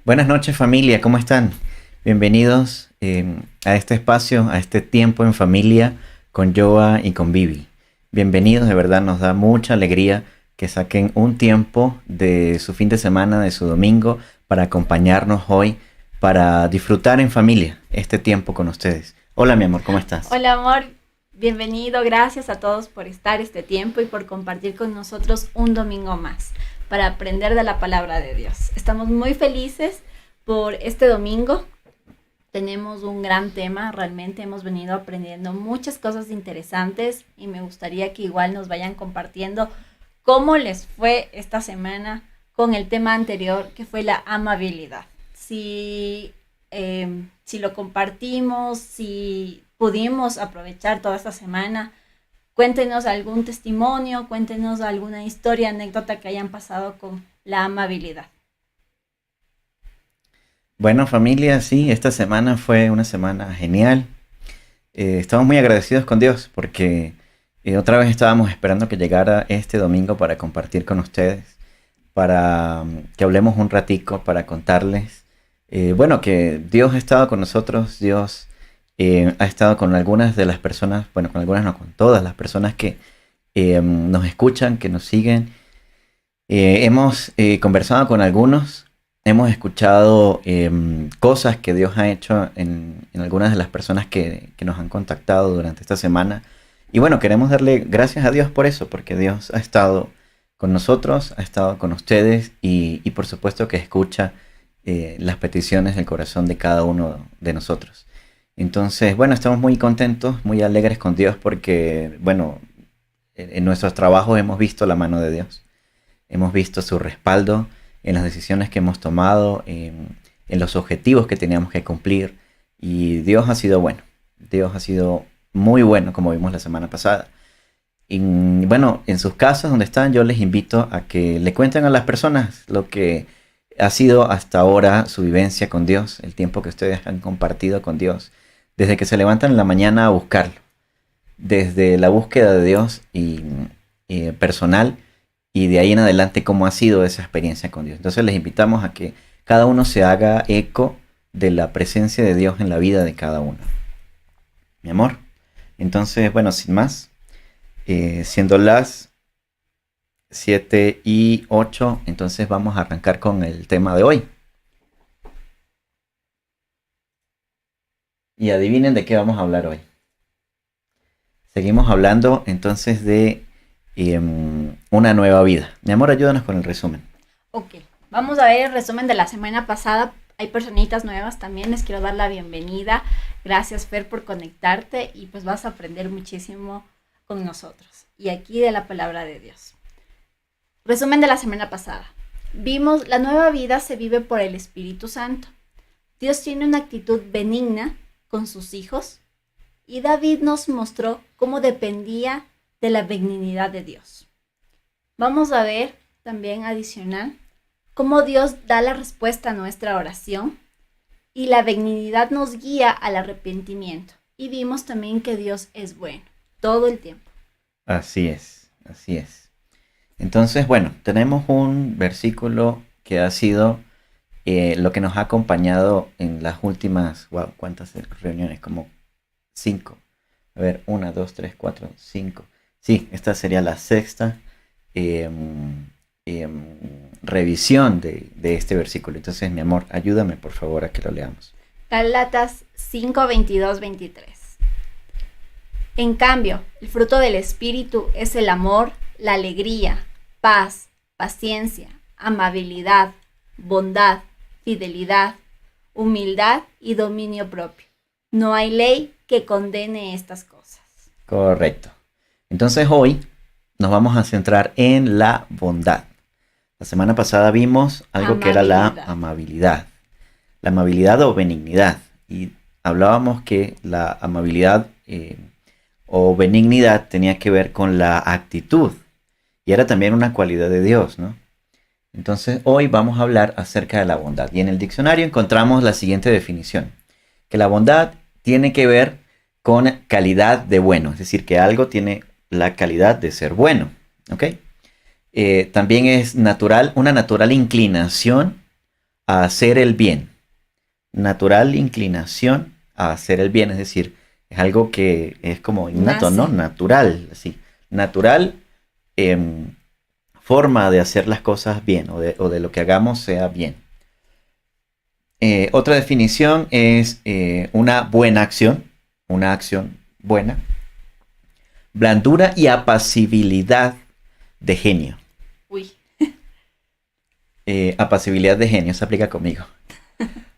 Buenas noches familia, ¿cómo están? Bienvenidos a este espacio, a este tiempo en familia con Joa y con Vivi. Bienvenidos, de verdad nos da mucha alegría que saquen un tiempo de su fin de semana, de su domingo, para acompañarnos hoy, para disfrutar en familia este tiempo con ustedes. Hola mi amor, ¿cómo estás? Hola amor, bienvenido, gracias a todos por estar este tiempo y por compartir con nosotros un domingo más para aprender de la palabra de Dios. Estamos muy felices por este domingo. Tenemos un gran tema, realmente hemos venido aprendiendo muchas cosas interesantes y me gustaría que igual nos vayan compartiendo cómo les fue esta semana con el tema anterior que fue la amabilidad. Si lo compartimos, si pudimos aprovechar toda esta semana, cuéntenos algún testimonio, cuéntenos alguna historia, anécdota que hayan pasado con la amabilidad. Bueno familia, sí, esta semana fue una semana genial. Estamos muy agradecidos con Dios porque otra vez estábamos esperando que llegara este domingo para compartir con ustedes, para que hablemos un ratico, para contarles, bueno, que Dios ha estado con nosotros, Dios ha estado con algunas de las personas, bueno, con algunas no, con todas las personas que nos escuchan, que nos siguen. Hemos conversado con algunos, hemos escuchado cosas que Dios ha hecho en algunas de las personas que nos han contactado durante esta semana. Y bueno, queremos darle gracias a Dios por eso, porque Dios ha estado con nosotros, ha estado con ustedes y por supuesto que escucha las peticiones del corazón de cada uno de nosotros. Entonces, bueno, estamos muy contentos, muy alegres con Dios porque, bueno, en nuestros trabajos hemos visto la mano de Dios. Hemos visto su respaldo en las decisiones que hemos tomado, en los objetivos que teníamos que cumplir. Y Dios ha sido bueno. Dios ha sido muy bueno, como vimos la semana pasada. Y bueno, en sus casas donde están, yo les invito a que le cuenten a las personas lo que ha sido hasta ahora su vivencia con Dios, el tiempo que ustedes han compartido con Dios, desde que se levantan en la mañana a buscarlo, desde la búsqueda de Dios y personal, y de ahí en adelante cómo ha sido esa experiencia con Dios. Entonces les invitamos a que cada uno se haga eco de la presencia de Dios en la vida de cada uno. Mi amor. Entonces, bueno, sin más, siendo las 7:08, entonces vamos a arrancar con el tema de hoy. Y adivinen de qué vamos a hablar hoy. Seguimos hablando entonces de una nueva vida. Mi amor, ayúdanos con el resumen. Ok, vamos a ver el resumen de la semana pasada. Hay personitas nuevas también, les quiero dar la bienvenida. Gracias Fer por conectarte y pues vas a aprender muchísimo con nosotros. Y aquí de la palabra de Dios. Resumen de la semana pasada. Vimos, la nueva vida se vive por el Espíritu Santo. Dios tiene una actitud benigna con sus hijos y David nos mostró cómo dependía de la benignidad de Dios. Vamos a ver también adicional cómo Dios da la respuesta a nuestra oración y la benignidad nos guía al arrepentimiento. Y vimos también que Dios es bueno todo el tiempo. Así es, así es. Entonces, bueno, tenemos un versículo que ha sido lo que nos ha acompañado en las últimas, wow, ¿cuántas reuniones? Como 5. A ver, 1, 2, 3, 4, 5. Sí, esta sería la sexta revisión de este versículo. Entonces, mi amor, ayúdame por favor a que lo leamos. Gálatas 5, 22, 23. En cambio, el fruto del Espíritu es el amor, la alegría, paz, paciencia, amabilidad, bondad, fidelidad, humildad y dominio propio. No hay ley que condene estas cosas. Correcto. Entonces hoy nos vamos a centrar en la bondad. La semana pasada vimos algo que era la amabilidad. La amabilidad o benignidad. Y hablábamos que la amabilidad o benignidad tenía que ver con la actitud. Y era también una cualidad de Dios, ¿no? Entonces hoy vamos a hablar acerca de la bondad. Y en el diccionario encontramos la siguiente definición. Que la bondad tiene que ver con calidad de bueno. Es decir, que algo tiene la calidad de ser bueno. ¿Ok? También es natural, una natural inclinación a hacer el bien. Natural inclinación a hacer el bien, es decir, es algo que es como innato, ¿no? Natural, así. Natural forma de hacer las cosas bien o de lo que hagamos sea bien. Otra definición es una buena acción, una acción buena. Blandura y apacibilidad de genio. Uy. Apacibilidad de genio, se aplica conmigo.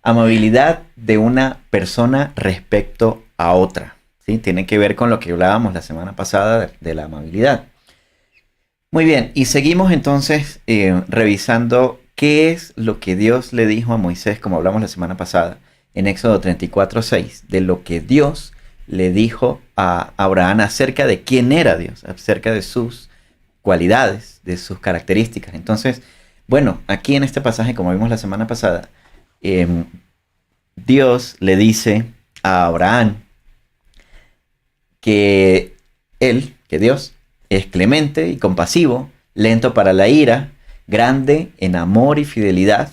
Amabilidad de una persona respecto a otra. ¿Sí? Tiene que ver con lo que hablábamos la semana pasada de la amabilidad. Muy bien, y seguimos entonces revisando qué es lo que Dios le dijo a Moisés, como hablamos la semana pasada, en Éxodo 34:6, de lo que Dios le dijo a Abraham acerca de quién era Dios, acerca de sus cualidades, de sus características. Entonces, bueno, aquí en este pasaje, como vimos la semana pasada, Dios le dice a Abraham que Dios, es clemente y compasivo, lento para la ira, grande en amor y fidelidad,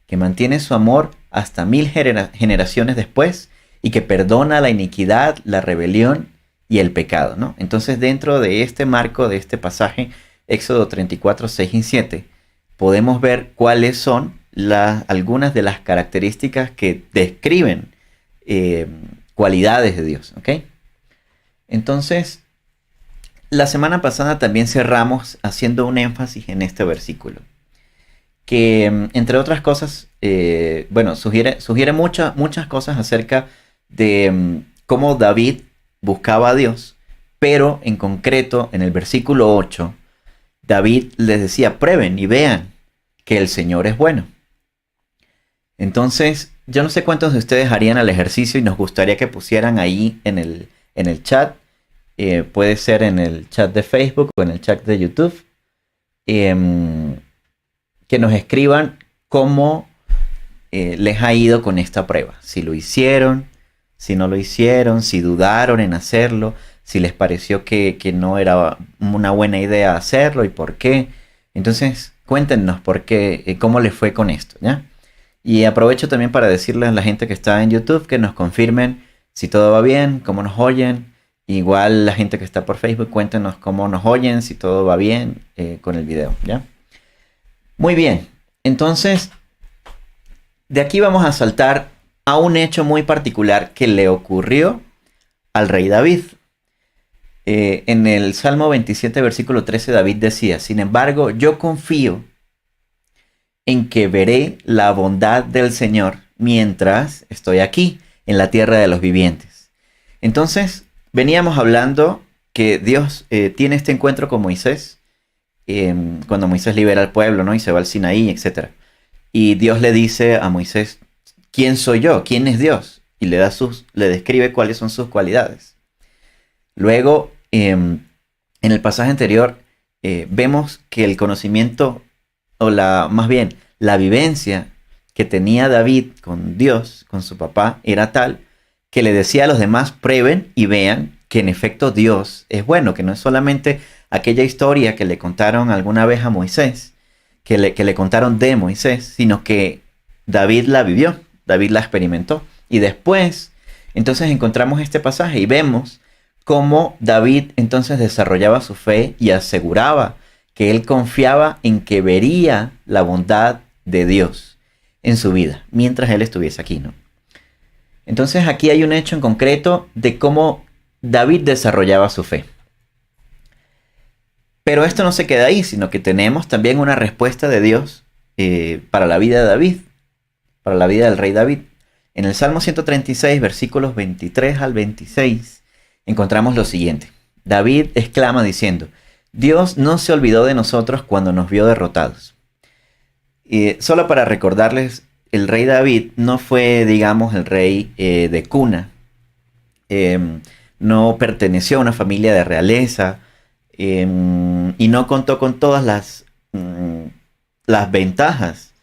que mantiene su amor hasta 1000 generaciones después y que perdona la iniquidad, la rebelión y el pecado, ¿no? Entonces, dentro de este marco, de este pasaje, Éxodo 34, 6 y 7, podemos ver cuáles son algunas de las características que describen cualidades de Dios, ¿ok? Entonces, la semana pasada también cerramos haciendo un énfasis en este versículo, que entre otras cosas, sugiere muchas cosas acerca de cómo David buscaba a Dios, pero en concreto en el versículo 8, David les decía, prueben y vean que el Señor es bueno. Entonces, yo no sé cuántos de ustedes harían el ejercicio y nos gustaría que pusieran ahí en el chat, puede ser en el chat de Facebook o en el chat de YouTube, que nos escriban cómo les ha ido con esta prueba. Si lo hicieron, si no lo hicieron, si dudaron en hacerlo, si les pareció que no era una buena idea hacerlo y por qué. Entonces, cuéntenos por qué, cómo les fue con esto, ¿ya? Y aprovecho también para decirles a la gente que está en YouTube que nos confirmen si todo va bien, cómo nos oyen. Igual la gente que está por Facebook, cuéntenos cómo nos oyen, si todo va bien con el video, ¿ya? Muy bien, entonces, de aquí vamos a saltar a un hecho muy particular que le ocurrió al rey David. En el Salmo 27, versículo 13, David decía, sin embargo, yo confío en que veré la bondad del Señor mientras estoy aquí, en la tierra de los vivientes. Entonces, veníamos hablando que Dios tiene este encuentro con Moisés, cuando Moisés libera al pueblo, ¿no? Y se va al Sinaí, etc. Y Dios le dice a Moisés, ¿quién soy yo? ¿Quién es Dios? Y le describe cuáles son sus cualidades. Luego, en el pasaje anterior, vemos que el conocimiento, más bien, la vivencia que tenía David con Dios, con su papá, era tal que le decía a los demás, prueben y vean que en efecto Dios es bueno, que no es solamente aquella historia que le contaron alguna vez a Moisés, que le contaron de Moisés, sino que David la vivió, David la experimentó. Y después, entonces encontramos este pasaje y vemos cómo David entonces desarrollaba su fe y aseguraba que él confiaba en que vería la bondad de Dios en su vida, mientras él estuviese aquí, ¿no? Entonces aquí hay un hecho en concreto de cómo David desarrollaba su fe. Pero esto no se queda ahí, sino que tenemos también una respuesta de Dios para la vida de David, para la vida del rey David. En el Salmo 136, versículos 23 al 26, encontramos lo siguiente. David exclama diciendo, Dios no se olvidó de nosotros cuando nos vio derrotados. Solo para recordarles, el rey David no fue, digamos, el rey de cuna. No perteneció a una familia de realeza y no contó con todas las ventajas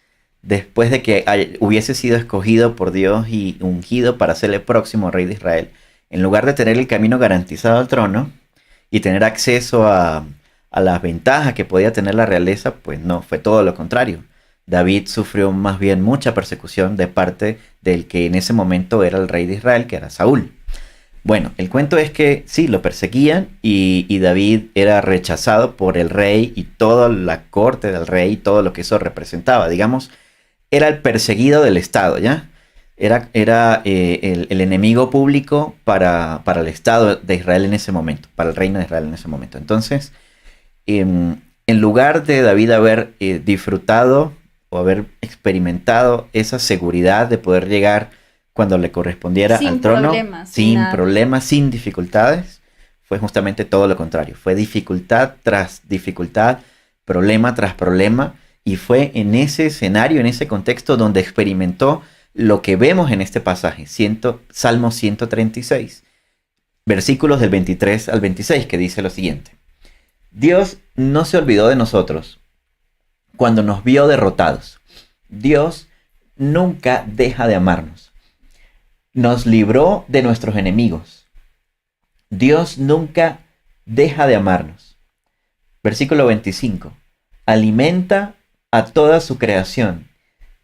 después de que hubiese sido escogido por Dios y ungido para ser el próximo rey de Israel. En lugar de tener el camino garantizado al trono y tener acceso a las ventajas que podía tener la realeza, pues no, fue todo lo contrario. David sufrió más bien mucha persecución de parte del que en ese momento era el rey de Israel, que era Saúl. Bueno, el cuento es que sí, lo perseguían y David era rechazado por el rey y toda la corte del rey y todo lo que eso representaba. Digamos, era el perseguido del Estado, ¿ya? Era el enemigo público para el Estado de Israel en ese momento, para el reino de Israel en ese momento. Entonces, en lugar de David haber disfrutado o haber experimentado esa seguridad de poder llegar cuando le correspondiera al trono, sin problemas, sin dificultades, fue justamente todo lo contrario. Fue dificultad tras dificultad, problema tras problema, y fue en ese escenario, en ese contexto donde experimentó lo que vemos en este pasaje, Salmo 136, versículos del 23 al 26, que dice lo siguiente: Dios no se olvidó de nosotros cuando nos vio derrotados. Dios nunca deja de amarnos. Nos libró de nuestros enemigos. Dios nunca deja de amarnos. Versículo 25. Alimenta a toda su creación.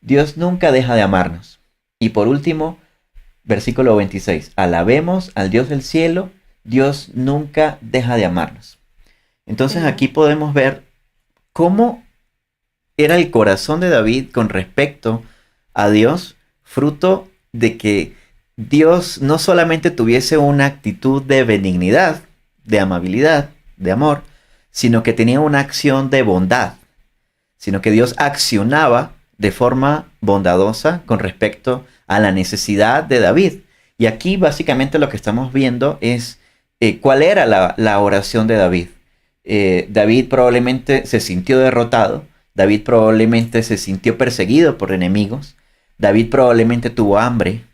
Dios nunca deja de amarnos. Y por último, versículo 26. Alabemos al Dios del cielo. Dios nunca deja de amarnos. Entonces aquí podemos ver cómo era el corazón de David con respecto a Dios, fruto de que Dios no solamente tuviese una actitud de benignidad, de amabilidad, de amor, sino que tenía una acción de bondad, sino que Dios accionaba de forma bondadosa con respecto a la necesidad de David. Y aquí básicamente lo que estamos viendo es cuál era la oración de David. David probablemente se sintió derrotado, David probablemente se sintió perseguido por enemigos, David probablemente tuvo hambre,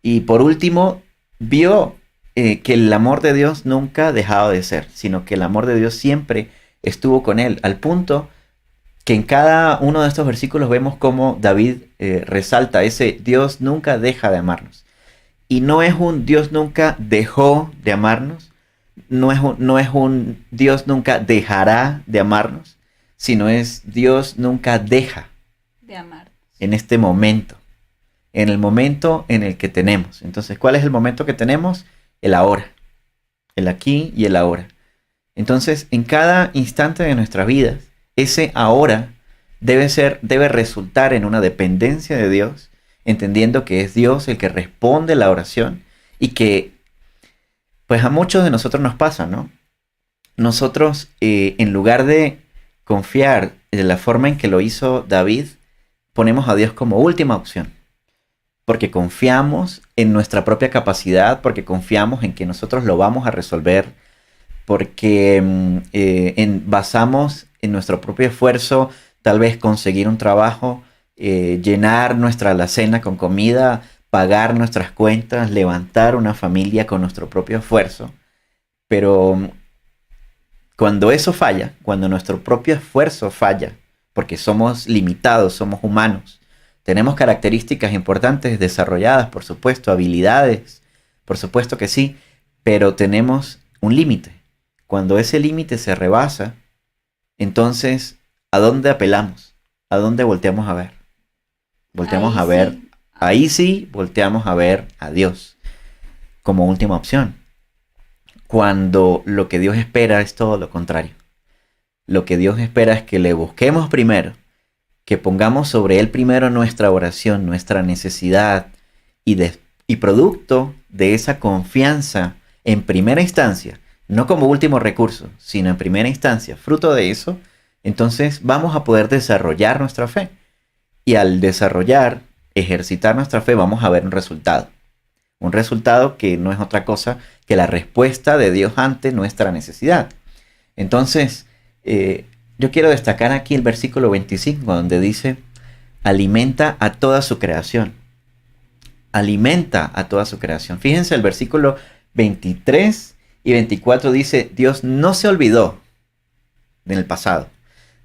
y por último vio que el amor de Dios nunca dejaba de ser, sino que el amor de Dios siempre estuvo con él, al punto que en cada uno de estos versículos vemos cómo David resalta ese Dios nunca deja de amarnos. Y no es un Dios nunca dejó de amarnos, no es un Dios nunca dejará de amarnos, sino es Dios nunca deja de amarnos en este momento, en el momento en el que tenemos. Entonces, ¿cuál es el momento que tenemos? El ahora, el aquí y el ahora. Entonces, en cada instante de nuestras vidas, ese ahora debe resultar en una dependencia de Dios, entendiendo que es Dios el que responde la oración y que, pues a muchos de nosotros nos pasa, ¿no? Nosotros, en lugar de confiar de la forma en que lo hizo David, ponemos a Dios como última opción. Porque confiamos en nuestra propia capacidad, porque confiamos en que nosotros lo vamos a resolver, porque basamos en nuestro propio esfuerzo, tal vez conseguir un trabajo, llenar nuestra alacena con comida, pagar nuestras cuentas, levantar una familia con nuestro propio esfuerzo. Pero cuando eso falla, cuando nuestro propio esfuerzo falla, porque somos limitados, somos humanos, tenemos características importantes desarrolladas, por supuesto, habilidades, por supuesto que sí, pero tenemos un límite. Cuando ese límite se rebasa, entonces, ¿a dónde apelamos? ¿A dónde volteamos a ver? Volteamos a ver, ahí sí, volteamos a ver a Dios como última opción. Cuando lo que Dios espera es todo lo contrario. Lo que Dios espera es que le busquemos primero, que pongamos sobre Él primero nuestra oración, nuestra necesidad, y producto de esa confianza en primera instancia, no como último recurso, sino en primera instancia, fruto de eso, entonces vamos a poder desarrollar nuestra fe. Y al ejercitar nuestra fe, vamos a ver un resultado. Un resultado que no es otra cosa que la respuesta de Dios ante nuestra necesidad. Entonces, yo quiero destacar aquí el versículo 25, donde dice, alimenta a toda su creación. Alimenta a toda su creación. Fíjense, el versículo 23 y 24 dice, Dios no se olvidó en el pasado.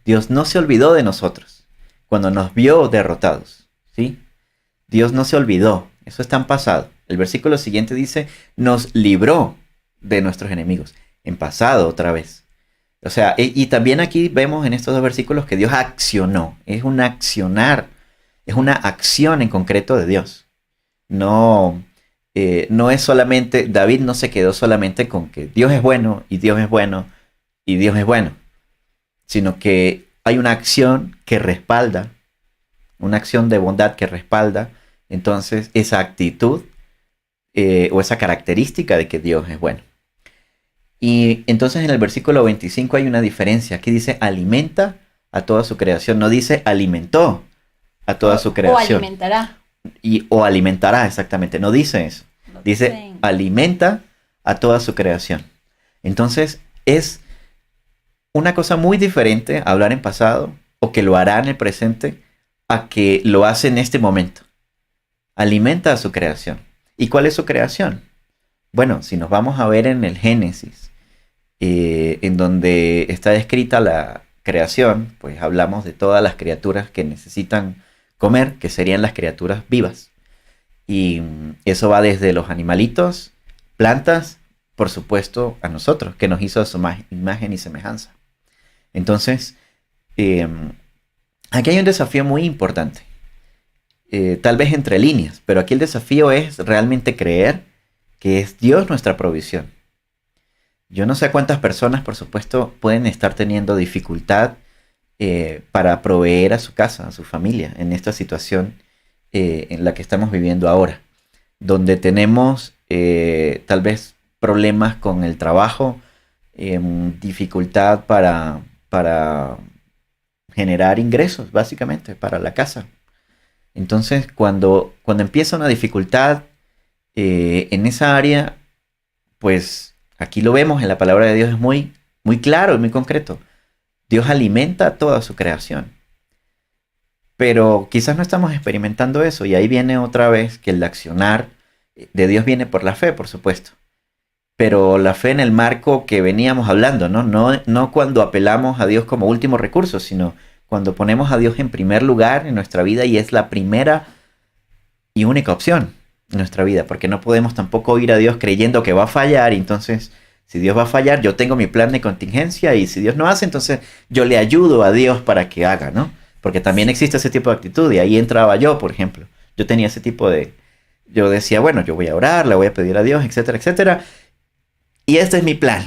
Dios no se olvidó de nosotros cuando nos vio derrotados, ¿sí? Dios no se olvidó. Eso está en pasado. El versículo siguiente dice, nos libró de nuestros enemigos. En pasado otra vez. O sea, y también aquí vemos en estos dos versículos que Dios accionó. Es un accionar, es una acción en concreto de Dios. No, no es solamente, David no se quedó solamente con que Dios es bueno y Dios es bueno y Dios es bueno, sino que hay una acción que respalda, una acción de bondad que respalda entonces esa actitud o esa característica de que Dios es bueno. Y entonces en el versículo 25 hay una diferencia. Aquí dice alimenta a toda su creación, no dice alimentó a toda su creación. O alimentará. O alimentará, exactamente, no dice eso. Dice alimenta a toda su creación. Entonces es una cosa muy diferente hablar en pasado o que lo hará en el presente a que lo hace en este momento. Alimenta a su creación. ¿Y cuál es su creación? Bueno, si nos vamos a ver en el Génesis, en donde está descrita la creación, pues hablamos de todas las criaturas que necesitan comer, que serían las criaturas vivas. Y eso va desde los animalitos, plantas, por supuesto, a nosotros, que nos hizo a su imagen y semejanza. Entonces, aquí hay un desafío muy importante. Tal vez entre líneas, pero aquí el desafío es realmente creer que es Dios nuestra provisión. Yo no sé cuántas personas, por supuesto, pueden estar teniendo dificultad para proveer a su casa, a su familia, en esta situación en la que estamos viviendo ahora, donde tenemos tal vez problemas con el trabajo, dificultad para generar ingresos, básicamente, para la casa. Entonces, cuando empieza una dificultad en esa área, pues aquí lo vemos en la palabra de Dios, es muy, muy claro y muy concreto. Dios alimenta toda su creación. Pero quizás no estamos experimentando eso, y ahí viene otra vez que el accionar de Dios viene por la fe, por supuesto. Pero la fe en el marco que veníamos hablando, ¿no? No cuando apelamos a Dios como último recurso, sino cuando ponemos a Dios en primer lugar en nuestra vida y es la primera y única opción en nuestra vida, porque no podemos tampoco ir a Dios creyendo que va a fallar, y entonces si Dios va a fallar, yo tengo mi plan de contingencia, y si Dios no hace, entonces yo le ayudo a Dios para que haga, ¿no? Porque también existe ese tipo de actitud, y ahí entraba yo, por ejemplo. Yo tenía ese tipo de... Yo decía, bueno, yo voy a orar, le voy a pedir a Dios, etcétera, etcétera. Y este es mi plan,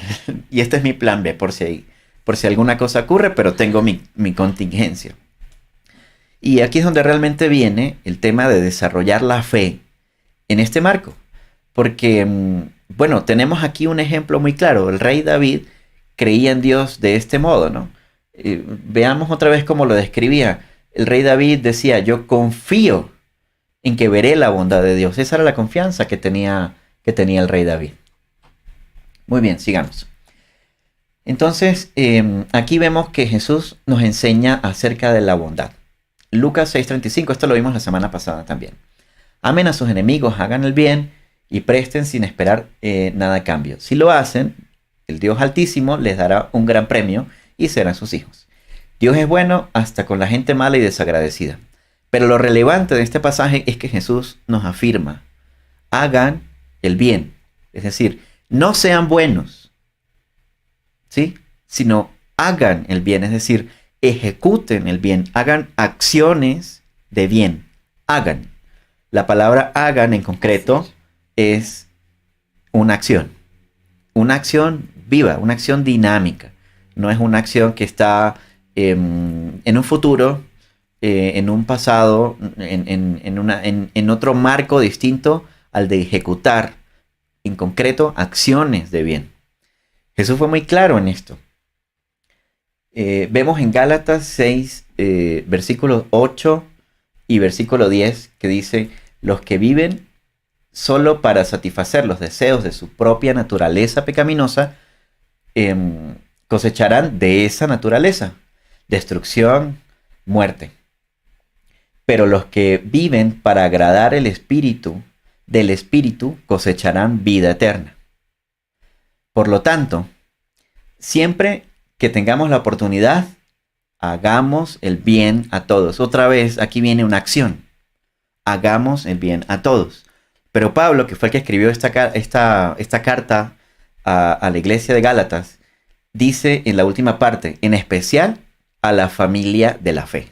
y este es mi plan B, por si alguna cosa ocurre, pero tengo mi contingencia. Y aquí es donde realmente viene el tema de desarrollar la fe en este marco. Porque, bueno, tenemos aquí un ejemplo muy claro. El rey David creía en Dios de este modo, ¿no? Veamos otra vez cómo lo describía. El rey David decía, yo confío en que veré la bondad de Dios. Esa era la confianza que tenía el rey David. Muy bien, sigamos. Entonces, aquí vemos que Jesús nos enseña acerca de la bondad. Lucas 6:35, esto lo vimos la semana pasada también. Amen a sus enemigos, hagan el bien y presten sin esperar nada a cambio. Si lo hacen, el Dios Altísimo les dará un gran premio y serán sus hijos. Dios es bueno hasta con la gente mala y desagradecida. Pero lo relevante de este pasaje es que Jesús nos afirma, hagan el bien. Es decir, no sean buenos, ¿sí? Sino hagan el bien, es decir, ejecuten el bien, hagan acciones de bien, hagan. La palabra hagan en concreto es una acción viva, una acción dinámica. No es una acción que está en un futuro, en un pasado, en otro marco distinto al de ejecutar en concreto acciones de bien. Jesús fue muy claro en esto. Vemos en Gálatas 6, versículos 8 y versículo 10, que dice, los que viven solo para satisfacer los deseos de su propia naturaleza pecaminosa, cosecharán de esa naturaleza destrucción, muerte. Pero los que viven para agradar el Espíritu, del Espíritu cosecharán vida eterna. Por lo tanto, siempre que tengamos la oportunidad, hagamos el bien a todos. Otra vez, aquí viene una acción. Hagamos el bien a todos. Pero Pablo, que fue el que escribió esta carta a la iglesia de Gálatas, dice en la última parte, en especial a la familia de la fe.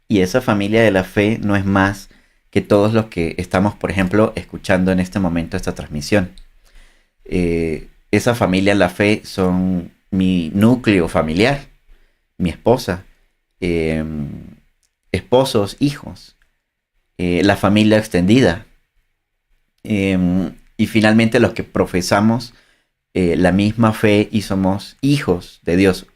Y esa familia de la fe no es más que todos los que estamos, por ejemplo, escuchando en este momento esta transmisión. Esa familia de la fe son mi núcleo familiar, mi esposa, esposos, hijos, la familia extendida, y finalmente los que profesamos la misma fe y somos hijos de Dios.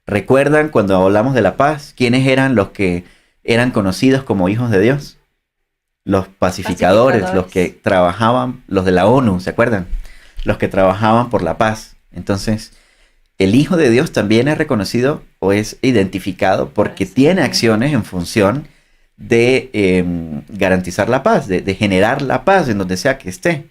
¿Recuerdan cuando hablamos de la paz? ¿Quiénes eran los que eran conocidos como hijos de Dios? Los pacificadores, los que trabajaban, los de la ONU, ¿se acuerdan? Los que trabajaban por la paz. Entonces, el Hijo de Dios también es reconocido o es identificado porque tiene acciones en función de garantizar la paz, de generar la paz en donde sea que esté.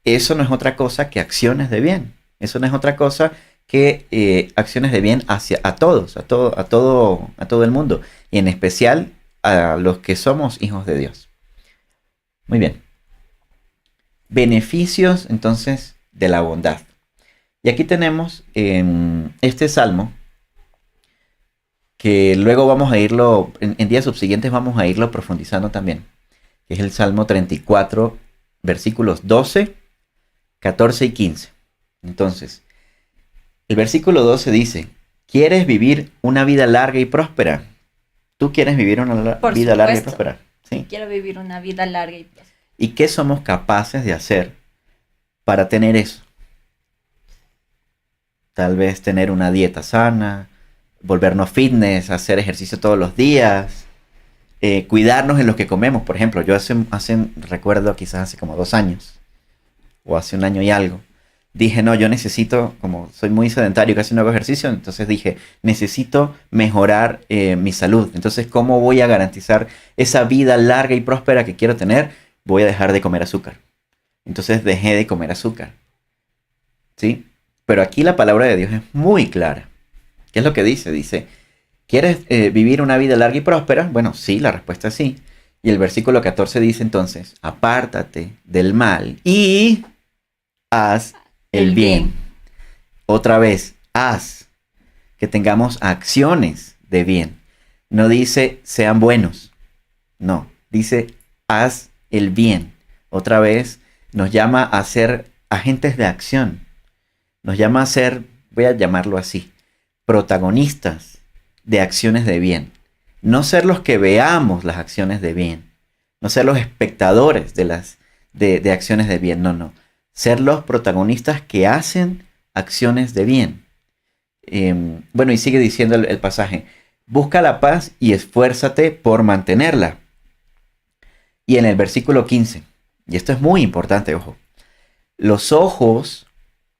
Eso no es otra cosa que acciones de bien. Eso no es otra cosa que acciones de bien hacia a todos, a todo el mundo. Y en especial a los que somos hijos de Dios. Muy bien. Beneficios, entonces, de la bondad. Y aquí tenemos este salmo, que luego vamos a irlo, en días subsiguientes vamos a irlo profundizando también, que es el Salmo 34, versículos 12, 14 y 15. Entonces, el versículo 12 dice, ¿quieres vivir una vida larga y próspera? ¿Tú quieres vivir una vida larga y próspera? Sí. Quiero vivir una vida larga y próspera. ¿Y qué somos capaces de hacer para tener eso? Tal vez tener una dieta sana, volvernos fitness, hacer ejercicio todos los días, cuidarnos en lo que comemos. Por ejemplo, yo recuerdo quizás hace como 2 años, o hace 1 año y algo, dije, no, yo necesito, como soy muy sedentario, casi no hago ejercicio, entonces dije, necesito mejorar mi salud. Entonces, ¿cómo voy a garantizar esa vida larga y próspera que quiero tener? Voy a dejar de comer azúcar. Entonces dejé de comer azúcar. ¿Sí? Pero aquí la palabra de Dios es muy clara. ¿Qué es lo que dice? Dice, ¿quieres vivir una vida larga y próspera? Bueno, sí, la respuesta es sí. Y el versículo 14 dice entonces, apártate del mal y haz el bien. Otra vez, haz. Que tengamos acciones de bien. No dice, sean buenos. No, dice, haz el bien. Otra vez, nos llama a ser agentes de acción. Nos llama a ser, voy a llamarlo así, protagonistas de acciones de bien. No ser los que veamos las acciones de bien. No ser los espectadores de acciones de bien. No. Ser los protagonistas que hacen acciones de bien. Bueno, y sigue diciendo el pasaje. Busca la paz y esfuérzate por mantenerla. Y en el versículo 15, y esto es muy importante, ojo. Los ojos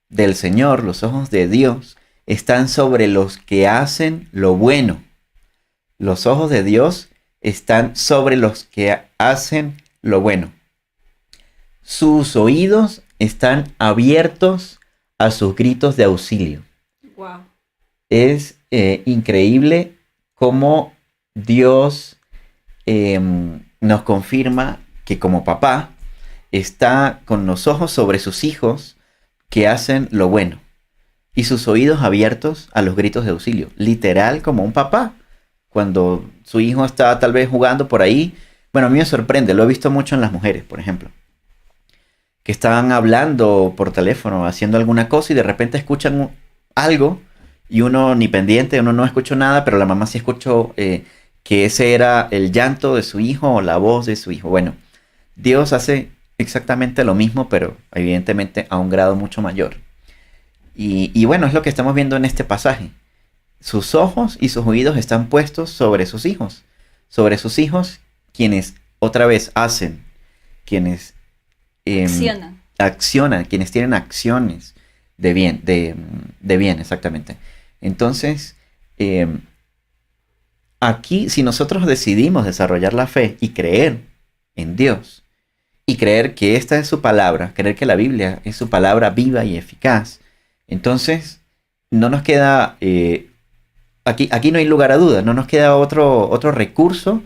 del Señor, los ojos de Dios, están sobre los que hacen lo bueno. Los ojos de Dios están sobre los que hacen lo bueno. Sus oídos están abiertos a sus gritos de auxilio. Wow. Es increíble cómo Dios nos confirma que como papá está con los ojos sobre sus hijos que hacen lo bueno y sus oídos abiertos a los gritos de auxilio, literal como un papá cuando su hijo está tal vez jugando por ahí. Bueno, a mí me sorprende, lo he visto mucho en las mujeres, por ejemplo, que están hablando por teléfono, haciendo alguna cosa y de repente escuchan algo y uno ni pendiente, uno no escuchó nada, pero la mamá sí escuchó que ese era el llanto de su hijo o la voz de su hijo. Bueno, Dios hace exactamente lo mismo, pero evidentemente a un grado mucho mayor. Y bueno, es lo que estamos viendo en este pasaje. Sus ojos y sus oídos están puestos sobre sus hijos. Sobre sus hijos, quienes otra vez hacen, quienes accionan, quienes tienen acciones de bien, de bien, exactamente. Entonces, aquí, si nosotros decidimos desarrollar la fe y creer en Dios, y creer que esta es su palabra, creer que la Biblia es su palabra viva y eficaz, entonces no nos queda, aquí no hay lugar a dudas, no nos queda otro recurso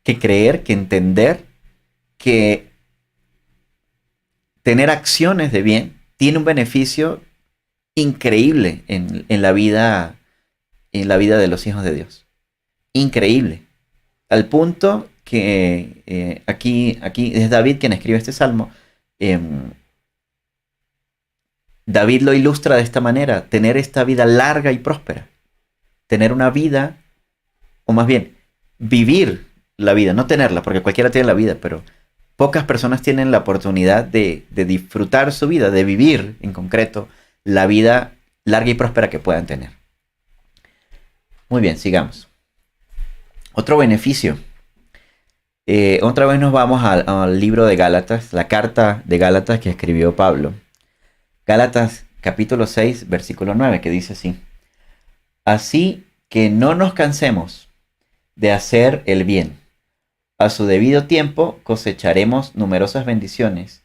que creer, que entender que tener acciones de bien tiene un beneficio increíble en la vida de los hijos de Dios. Increíble. Al punto que aquí es David quien escribe este salmo. David lo ilustra de esta manera: tener esta vida larga y próspera. Tener una vida, o más bien, vivir la vida, no tenerla, porque cualquiera tiene la vida, pero pocas personas tienen la oportunidad de disfrutar su vida, de vivir en concreto la vida larga y próspera que puedan tener. Muy bien, sigamos. Otro beneficio. Otra vez nos vamos al libro de Gálatas, la carta de Gálatas que escribió Pablo. Gálatas capítulo 6, versículo 9, que dice así: así que no nos cansemos de hacer el bien. A su debido tiempo cosecharemos numerosas bendiciones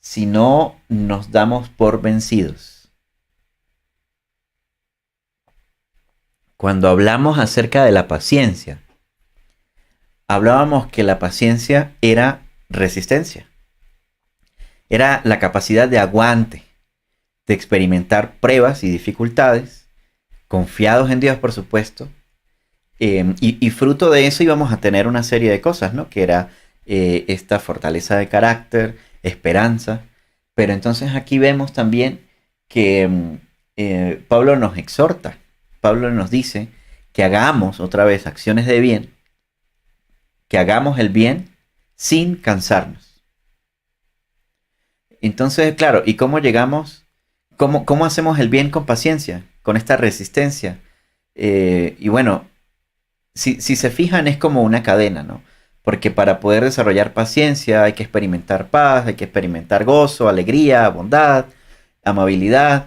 si no nos damos por vencidos. Cuando hablamos acerca de la paciencia, hablábamos que la paciencia era resistencia. Era la capacidad de aguante, de experimentar pruebas y dificultades, confiados en Dios, por supuesto. Y fruto de eso íbamos a tener una serie de cosas, ¿no? Que era esta fortaleza de carácter, esperanza. Pero entonces aquí vemos también que Pablo nos exhorta. Pablo nos dice que hagamos otra vez acciones de bien, que hagamos el bien sin cansarnos. Entonces, claro, ¿y cómo llegamos? ¿Cómo hacemos el bien con paciencia, con esta resistencia? Y bueno, si se fijan, es como una cadena, ¿no? Porque para poder desarrollar paciencia hay que experimentar paz, hay que experimentar gozo, alegría, bondad, amabilidad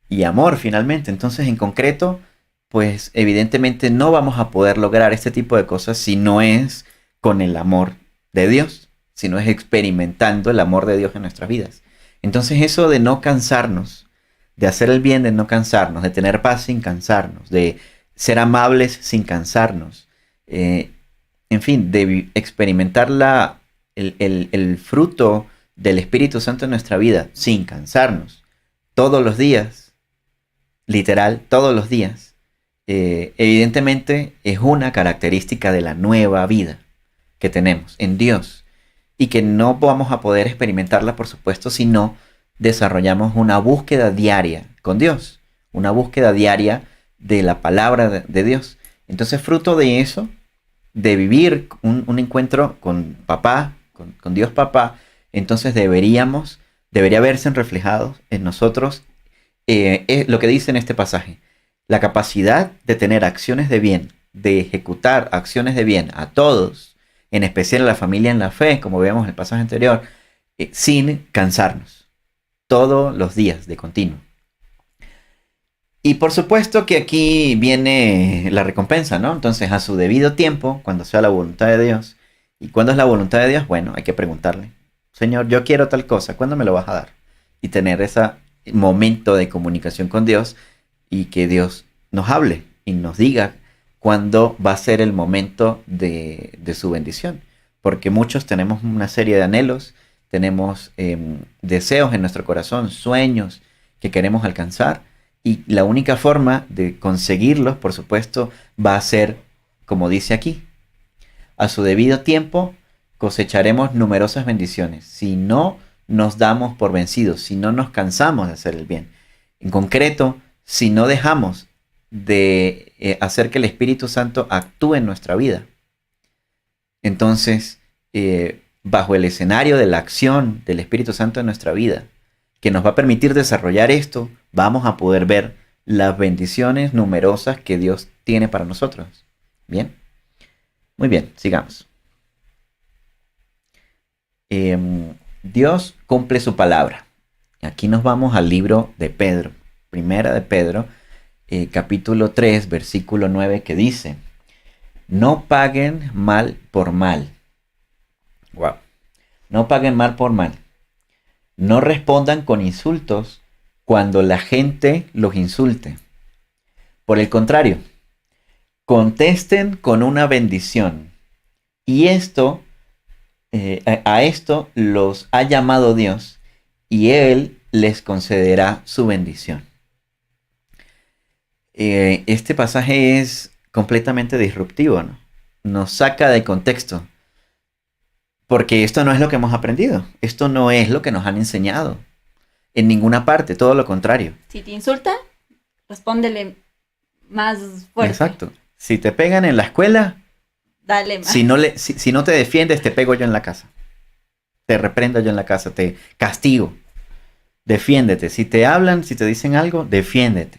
y amor finalmente. Entonces, en concreto, pues evidentemente no vamos a poder lograr este tipo de cosas si no es con el amor de Dios, si no es experimentando el amor de Dios en nuestras vidas. Entonces eso de no cansarnos, de hacer el bien, de no cansarnos, de tener paz sin cansarnos, de ser amables sin cansarnos, en fin, de experimentar el fruto del Espíritu Santo en nuestra vida sin cansarnos, todos los días, literal, todos los días, evidentemente es una característica de la nueva vida que tenemos en Dios y que no vamos a poder experimentarla, por supuesto, si no desarrollamos una búsqueda diaria con Dios, una búsqueda diaria de la palabra de Dios. Entonces, fruto de eso, de vivir un encuentro con papá, con Dios papá, entonces debería verse reflejado en nosotros lo que dice en este pasaje: la capacidad de tener acciones de bien, de ejecutar acciones de bien a todos, en especial a la familia en la fe, como vemos en el pasaje anterior, sin cansarnos, todos los días de continuo. Y por supuesto que aquí viene la recompensa, ¿no? Entonces, a su debido tiempo, cuando sea la voluntad de Dios. ¿Y cuándo es la voluntad de Dios? Bueno, hay que preguntarle: Señor, yo quiero tal cosa, ¿cuándo me lo vas a dar? Y tener ese momento de comunicación con Dios y que Dios nos hable y nos diga cuándo va a ser el momento de su bendición. Porque muchos tenemos una serie de anhelos, tenemos deseos en nuestro corazón, sueños que queremos alcanzar. Y la única forma de conseguirlos, por supuesto, va a ser, como dice aquí: a su debido tiempo cosecharemos numerosas bendiciones si no nos damos por vencidos, si no nos cansamos de hacer el bien. En concreto, si no dejamos de hacer que el Espíritu Santo actúe en nuestra vida. Entonces, bajo el escenario de la acción del Espíritu Santo en nuestra vida, que nos va a permitir desarrollar esto, vamos a poder ver las bendiciones numerosas que Dios tiene para nosotros. ¿Bien? Muy bien, sigamos. Dios cumple su palabra. Aquí nos vamos al libro de Pedro, primera de Pedro, capítulo 3, versículo 9, que dice: no paguen mal por mal. Wow. No paguen mal por mal. No respondan con insultos cuando la gente los insulte. Por el contrario, contesten con una bendición. Y a esto los ha llamado Dios, y Él les concederá su bendición. Este pasaje es completamente disruptivo, ¿no? Nos saca de contexto, porque esto no es lo que hemos aprendido, esto no es lo que nos han enseñado en ninguna parte, todo lo contrario. Si te insultan, respóndele más fuerte. Exacto. Si te pegan en la escuela, Dale más. si no te defiendes, te pego yo en la casa. Te reprendo yo en la casa, te castigo. Defiéndete. Si te hablan, si te dicen algo, defiéndete.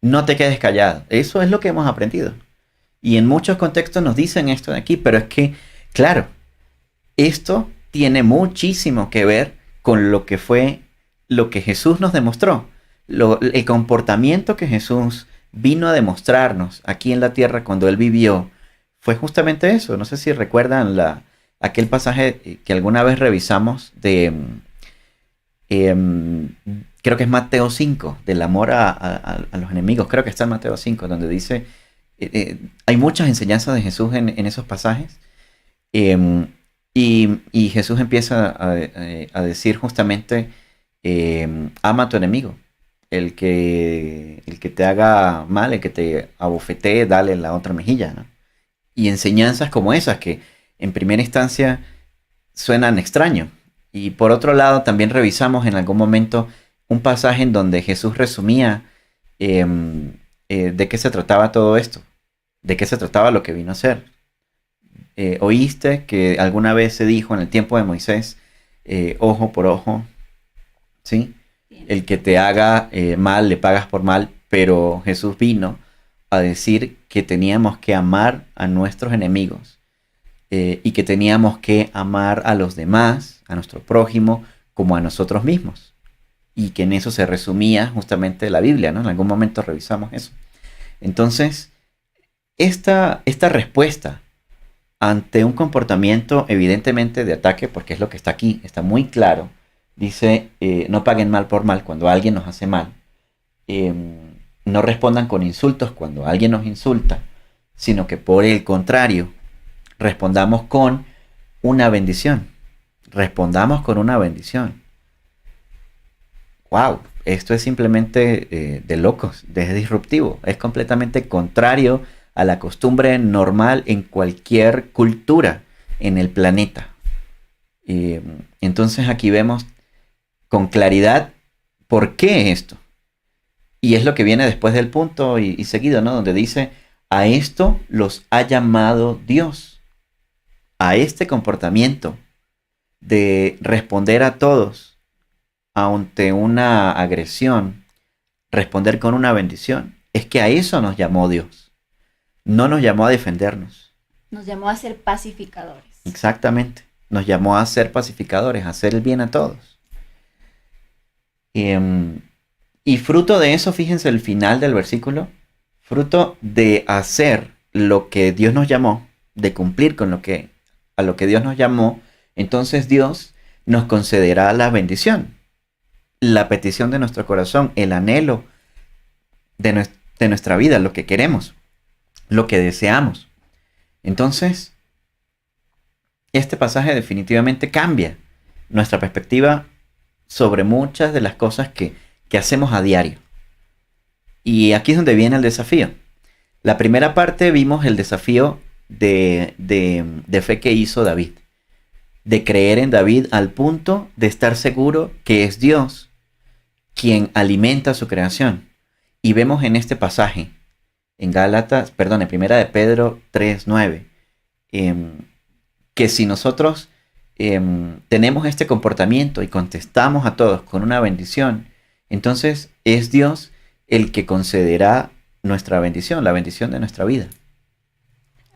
No te quedes callado. Eso es lo que hemos aprendido. Y en muchos contextos nos dicen esto de aquí, pero es que, claro, esto tiene muchísimo que ver con lo que fue lo que Jesús nos demostró. El comportamiento que Jesús vino a demostrarnos aquí en la tierra cuando Él vivió fue justamente eso. No sé si recuerdan aquel pasaje que alguna vez revisamos creo que es Mateo 5, del amor a los enemigos. Creo que está en Mateo 5, donde dice, hay muchas enseñanzas de Jesús en esos pasajes. Y Jesús empieza a decir justamente, ama a tu enemigo. El que te haga mal, el que te abofetee, dale la otra mejilla, ¿no? Y enseñanzas como esas que en primera instancia suenan extraños. Y por otro lado, también revisamos en algún momento un pasaje en donde Jesús resumía de qué se trataba todo esto, de qué se trataba lo que vino a hacer. Oíste que alguna vez se dijo en el tiempo de Moisés, ojo por ojo, ¿sí? El que te haga mal, le pagas por mal, pero Jesús vino a decir que teníamos que amar a nuestros enemigos y que teníamos que amar a los demás, a nuestro prójimo, como a nosotros mismos. Y que en eso se resumía justamente la Biblia, ¿no? En algún momento revisamos eso. Entonces, esta respuesta ante un comportamiento evidentemente de ataque, porque es lo que está aquí, está muy claro, dice, no paguen mal por mal cuando alguien nos hace mal, no respondan con insultos cuando alguien nos insulta, sino que por el contrario, respondamos con una bendición. Respondamos con una bendición. ¡Wow! Esto es simplemente de locos, es disruptivo, es completamente contrario a la costumbre normal en cualquier cultura en el planeta. Entonces aquí vemos con claridad por qué esto. Y es lo que viene después del punto y seguido, ¿no? Donde dice, a esto los ha llamado Dios. A este comportamiento de responder a todos ante una agresión, responder con una bendición. Es que a eso nos llamó Dios. No nos llamó a defendernos. Nos llamó a ser pacificadores. Exactamente. Nos llamó a ser pacificadores, a hacer el bien a todos. Y fruto de eso, fíjense el final del versículo, fruto de hacer lo que Dios nos llamó, de cumplir con a lo que Dios nos llamó, entonces Dios nos concederá la bendición, la petición de nuestro corazón, el anhelo de nuestra vida, lo que queremos, lo que deseamos. Entonces, este pasaje definitivamente cambia nuestra perspectiva sobre muchas de las cosas que hacemos a diario. Y aquí es donde viene el desafío. La primera parte vimos el desafío de fe que hizo David, de creer en David al punto de estar seguro que es Dios quien alimenta su creación. Y vemos en este pasaje, en Primera de Pedro 3:9, que si nosotros tenemos este comportamiento y contestamos a todos con una bendición, entonces es Dios el que concederá nuestra bendición, la bendición de nuestra vida.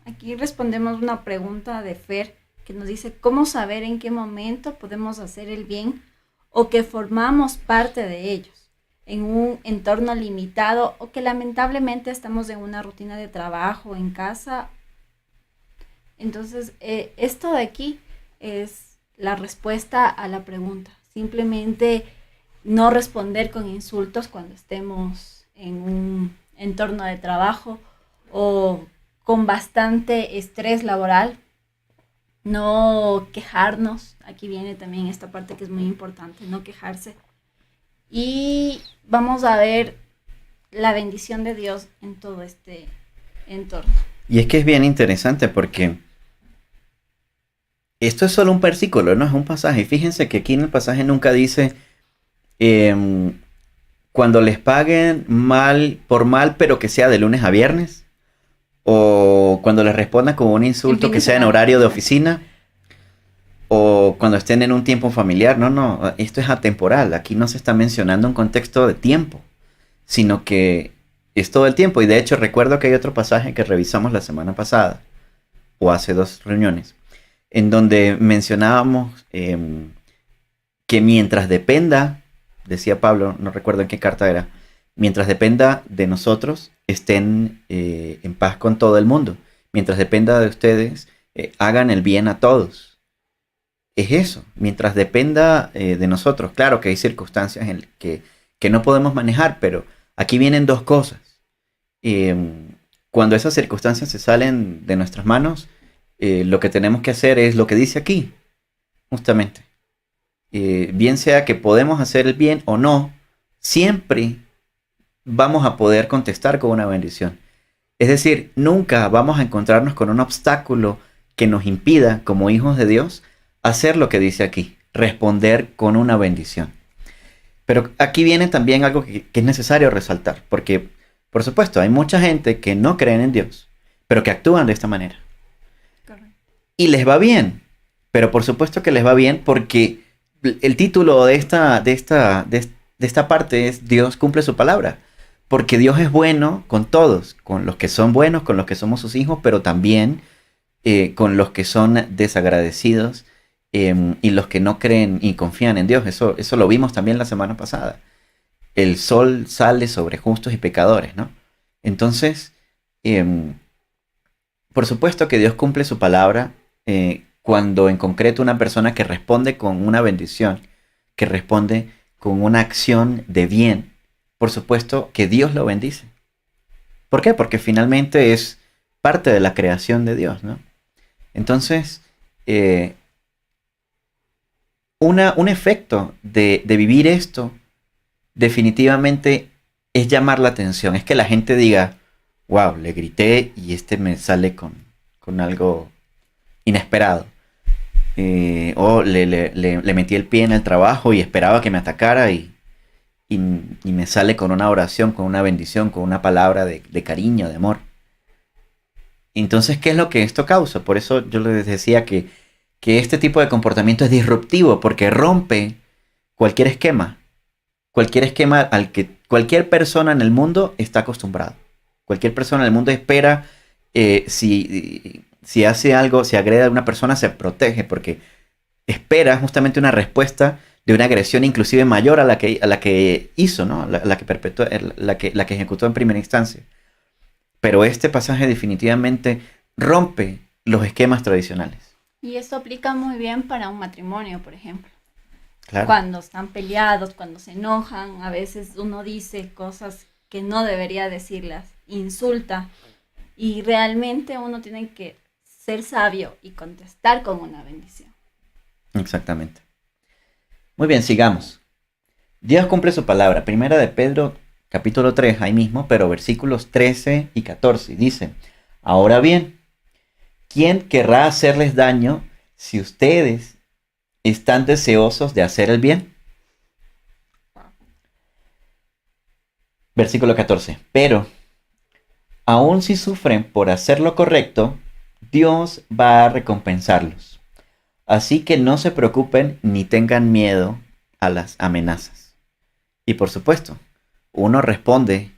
Aquí respondemos una pregunta de Fer que nos dice, ¿cómo saber en qué momento podemos hacer el bien o que formamos parte de ellos en un entorno limitado o que lamentablemente estamos en una rutina de trabajo, en casa? Entonces, esto de aquí es la respuesta a la pregunta. Simplemente no responder con insultos cuando estemos en un entorno de trabajo o con bastante estrés laboral. No quejarnos. Aquí viene también esta parte que es muy importante, no quejarse. Y vamos a ver la bendición de Dios en todo este entorno. Y es que es bien interesante porque esto es solo un versículo, no es un pasaje. Fíjense que aquí en el pasaje nunca dice em, cuando les paguen mal por mal, pero que sea de lunes a viernes, o cuando les respondan con un En insulto fin que de sea en semana. horario de oficina, o cuando estén en un tiempo familiar. No, no, esto es atemporal. Aquí no se está mencionando un contexto de tiempo, sino que es todo el tiempo. Y de hecho recuerdo que hay otro pasaje que revisamos la semana pasada, o hace 2 reuniones, en donde mencionábamos que mientras dependa, decía Pablo, no recuerdo en qué carta era, mientras dependa de nosotros, estén en paz con todo el mundo. Mientras dependa de ustedes, hagan el bien a todos. Es eso, mientras dependa de nosotros. Claro que hay circunstancias que no podemos manejar, pero aquí vienen dos cosas. Cuando esas circunstancias se salen de nuestras manos, lo que tenemos que hacer es lo que dice aquí, justamente. Bien sea que podemos hacer el bien o no, siempre vamos a poder contestar con una bendición. Es decir, nunca vamos a encontrarnos con un obstáculo que nos impida, como hijos de Dios, hacer lo que dice aquí, responder con una bendición. Pero aquí viene también algo que es necesario resaltar, porque, por supuesto, hay mucha gente que no creen en Dios, pero que actúan de esta manera. Correcto. Y les va bien, pero por supuesto que les va bien porque el título de esta parte es Dios cumple su palabra. Porque Dios es bueno con todos, con los que son buenos, con los que somos sus hijos, pero también con los que son desagradecidos y los que no creen y confían en Dios. Eso lo vimos también la semana pasada. El sol sale sobre justos y pecadores, ¿no? Entonces, em, por supuesto que Dios cumple su palabra cuando en concreto una persona que responde con una bendición, que responde con una acción de bien, por supuesto que Dios lo bendice. ¿Por qué? Porque finalmente es parte de la creación de Dios, ¿no? Entonces, eh, un efecto de vivir esto definitivamente es llamar la atención, es que la gente diga, wow, le grité y este me sale con algo inesperado. O le metí el pie en el trabajo y esperaba que me atacara y me sale con una oración, con una bendición, con una palabra de cariño, de amor. Entonces, ¿qué es lo que esto causa? Por eso yo les decía que este tipo de comportamiento es disruptivo porque rompe cualquier esquema al que cualquier persona en el mundo está acostumbrado. Cualquier persona en el mundo espera si hace algo, si agrede a una persona, se protege porque espera justamente una respuesta de una agresión inclusive mayor a la que hizo, ¿no? La que perpetuó, la que ejecutó en primera instancia. Pero este pasaje definitivamente rompe los esquemas tradicionales. Y esto aplica muy bien para un matrimonio, por ejemplo. Claro, Cuando están peleados, cuando se enojan, a veces uno dice cosas que no debería decirlas, insulta, y realmente uno tiene que ser sabio y contestar con una bendición. exactamente. Muy bien, sigamos. Dios cumple su palabra. Primera de Pedro, capítulo 3, ahí mismo, pero versículos 13 y 14. Dice, ahora bien, ¿quién querrá hacerles daño si ustedes están deseosos de hacer el bien? Versículo 14. Pero, aun si sufren por hacer lo correcto, Dios va a recompensarlos. Así que no se preocupen ni tengan miedo a las amenazas. Y por supuesto, uno responde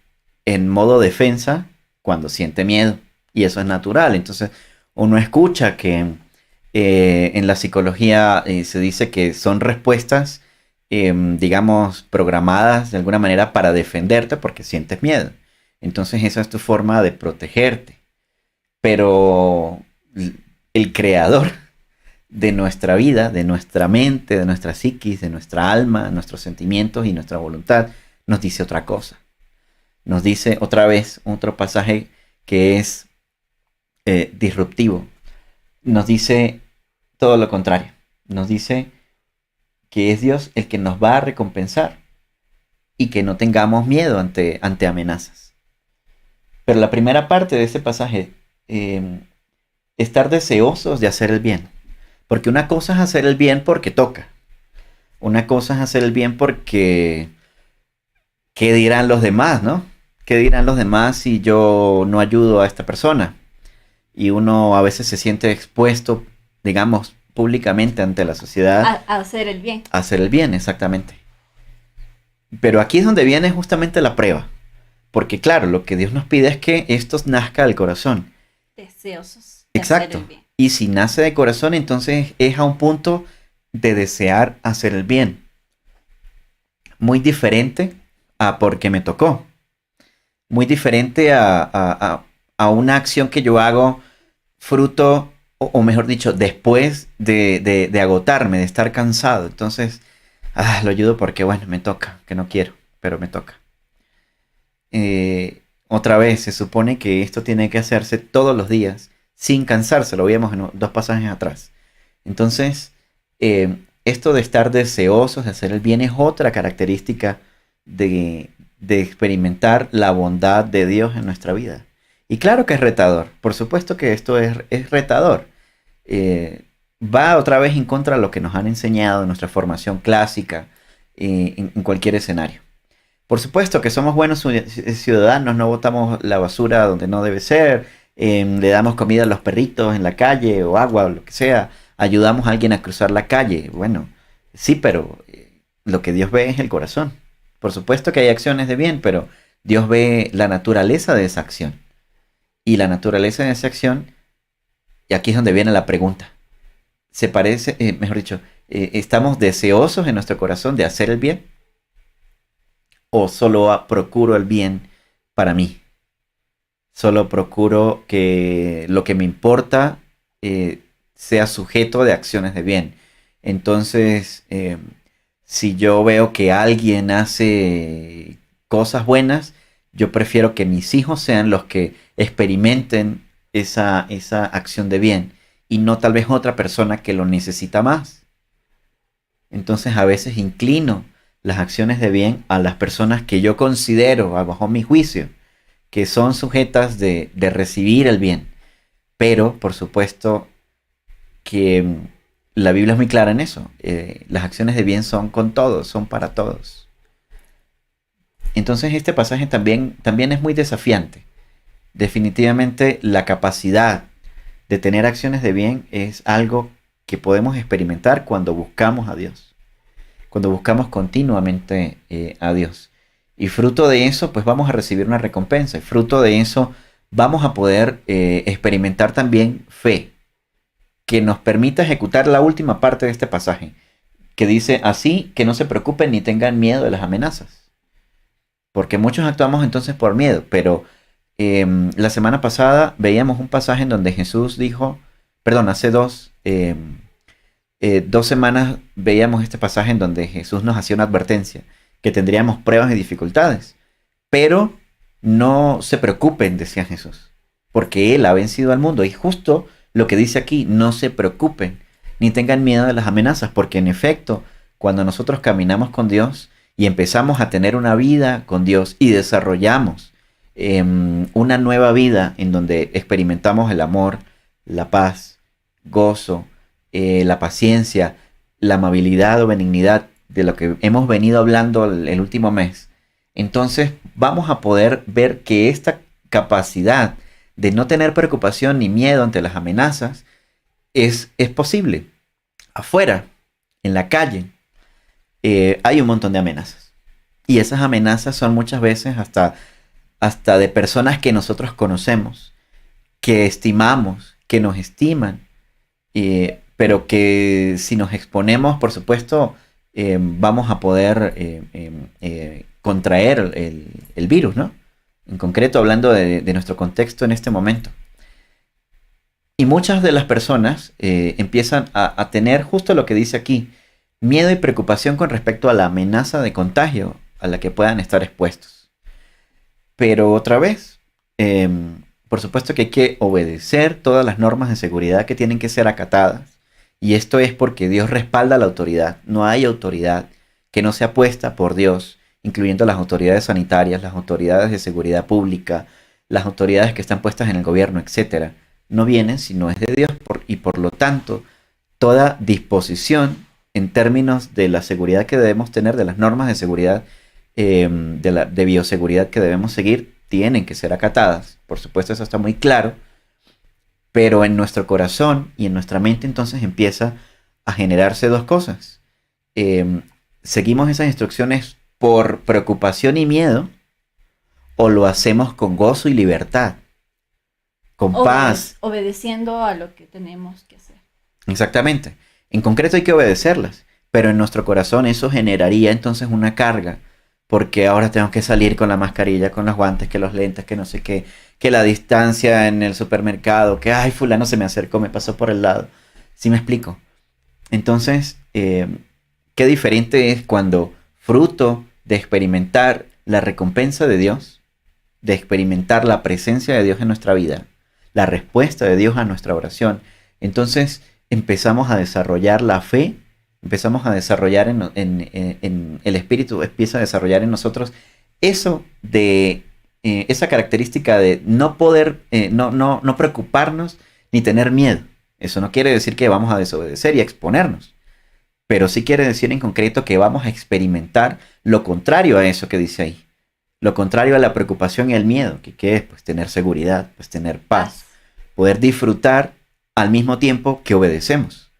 en modo defensa cuando siente miedo. Y eso es natural. Entonces, uno escucha que en la psicología se dice que son respuestas, digamos, programadas de alguna manera para defenderte porque sientes miedo. Entonces, esa es tu forma de protegerte. Pero el creador de nuestra vida, de nuestra mente, de nuestra psiquis, de nuestra alma, nuestros sentimientos y nuestra voluntad, nos dice otra cosa. Nos dice otra vez otro pasaje que es disruptivo. Nos dice todo lo contrario. Nos dice que es Dios el que nos va a recompensar. y que no tengamos miedo ante amenazas. Pero la primera parte de ese pasaje, estar deseosos de hacer el bien. Porque una cosa es hacer el bien porque toca. Una cosa es hacer el bien porque ¿qué dirán los demás, no? ¿Qué dirán los demás si yo no ayudo a esta persona? Y uno a veces se siente expuesto, digamos, públicamente ante la sociedad. A hacer el bien. A hacer el bien, exactamente. Pero aquí es donde viene justamente la prueba. Porque claro, lo que Dios nos pide es que esto nazca del corazón. Deseosos de Exacto. hacer el bien. Y si nace de corazón, entonces es a un punto de desear hacer el bien. Muy diferente a porque me tocó. Muy diferente a una acción que yo hago fruto, o mejor dicho, después de agotarme, de estar cansado. Entonces, lo ayudo porque, bueno, me toca, que no quiero, pero me toca. Otra vez, se supone que esto tiene que hacerse todos los días, sin cansarse, lo vimos en 2 pasajes atrás. Entonces, esto de estar deseosos de hacer el bien es otra característica de experimentar la bondad de Dios en nuestra vida. Y claro que es retador, por supuesto que esto es retador. Va otra vez en contra de lo que nos han enseñado en nuestra formación clásica, en cualquier escenario. Por supuesto que somos buenos ciudadanos, no botamos la basura donde no debe ser, le damos comida a los perritos en la calle o agua o lo que sea, ayudamos a alguien a cruzar la calle. Bueno, sí, pero lo que Dios ve es el corazón. Por supuesto que hay acciones de bien, pero Dios ve la naturaleza de esa acción. Y la naturaleza de esa acción, y aquí es donde viene la pregunta. ¿Se parece, mejor dicho, estamos deseosos en nuestro corazón de hacer el bien? ¿O solo procuro el bien para mí? Solo procuro que lo que me importa sea sujeto de acciones de bien. Entonces, si yo veo que alguien hace cosas buenas, yo prefiero que mis hijos sean los que experimenten esa acción de bien y no tal vez otra persona que lo necesita más. Entonces a veces inclino las acciones de bien a las personas que yo considero, bajo mi juicio, que son sujetas de recibir el bien. Pero, por supuesto, que la Biblia es muy clara en eso. Las acciones de bien son con todos, son para todos. Entonces este pasaje también es muy desafiante. Definitivamente la capacidad de tener acciones de bien es algo que podemos experimentar cuando buscamos a Dios. Cuando buscamos continuamente a Dios. Y fruto de eso, pues vamos a recibir una recompensa. Y fruto de eso, vamos a poder experimentar también fe, que nos permita ejecutar la última parte de este pasaje, que dice así, que no se preocupen ni tengan miedo de las amenazas. Porque muchos actuamos entonces por miedo, pero la semana pasada veíamos un pasaje en donde Jesús dijo, hace 2 semanas veíamos este pasaje en donde Jesús nos hacía una advertencia, que tendríamos pruebas y dificultades. Pero no se preocupen, decía Jesús, porque Él ha vencido al mundo. Y justo lo que dice aquí, no se preocupen, ni tengan miedo de las amenazas, porque en efecto, cuando nosotros caminamos con Dios y empezamos a tener una vida con Dios y desarrollamos una nueva vida en donde experimentamos el amor, la paz, gozo, la paciencia, la amabilidad o benignidad de lo que hemos venido hablando el último mes, entonces vamos a poder ver que esta capacidad de no tener preocupación ni miedo ante las amenazas es posible. Afuera, en la calle, hay un montón de amenazas. Y esas amenazas son muchas veces hasta de personas que nosotros conocemos, que estimamos, que nos estiman, pero que si nos exponemos, por supuesto, vamos a poder contraer el virus, ¿no? En concreto, hablando de nuestro contexto en este momento. Y muchas de las personas empiezan a tener justo lo que dice aquí, miedo y preocupación con respecto a la amenaza de contagio a la que puedan estar expuestos. Pero otra vez, por supuesto que hay que obedecer todas las normas de seguridad que tienen que ser acatadas. Y esto es porque Dios respalda la autoridad. No hay autoridad que no sea puesta por Dios incluyendo las autoridades sanitarias, las autoridades de seguridad pública, las autoridades que están puestas en el gobierno, etcétera, no vienen si no es de Dios y por lo tanto toda disposición en términos de la seguridad que debemos tener, de las normas de seguridad, de bioseguridad que debemos seguir, tienen que ser acatadas. Por supuesto, eso está muy claro, pero en nuestro corazón y en nuestra mente entonces empieza a generarse dos cosas. ¿Seguimos esas instrucciones por preocupación y miedo o lo hacemos con gozo y libertad? Con paz. Obedeciendo a lo que tenemos que hacer. Exactamente. En concreto hay que obedecerlas, pero en nuestro corazón eso generaría entonces una carga, porque ahora tengo que salir con la mascarilla, con los guantes, que los lentes, que no sé qué, que la distancia en el supermercado, que ay, fulano se me acercó, me pasó por el lado. ¿Sí me explico? Entonces, qué diferente es cuando, fruto de experimentar la recompensa de Dios, de experimentar la presencia de Dios en nuestra vida, la respuesta de Dios a nuestra oración, entonces empezamos a desarrollar la fe, empezamos a desarrollar en el Espíritu, empieza a desarrollar en nosotros eso de esa característica de no poder, no preocuparnos ni tener miedo. Eso no quiere decir que vamos a desobedecer y a exponernos, pero sí quiere decir en concreto que vamos a experimentar lo contrario a eso que dice ahí. Lo contrario a la preocupación y al miedo, que es pues tener seguridad, pues tener paz, poder disfrutar al mismo tiempo que obedecemos.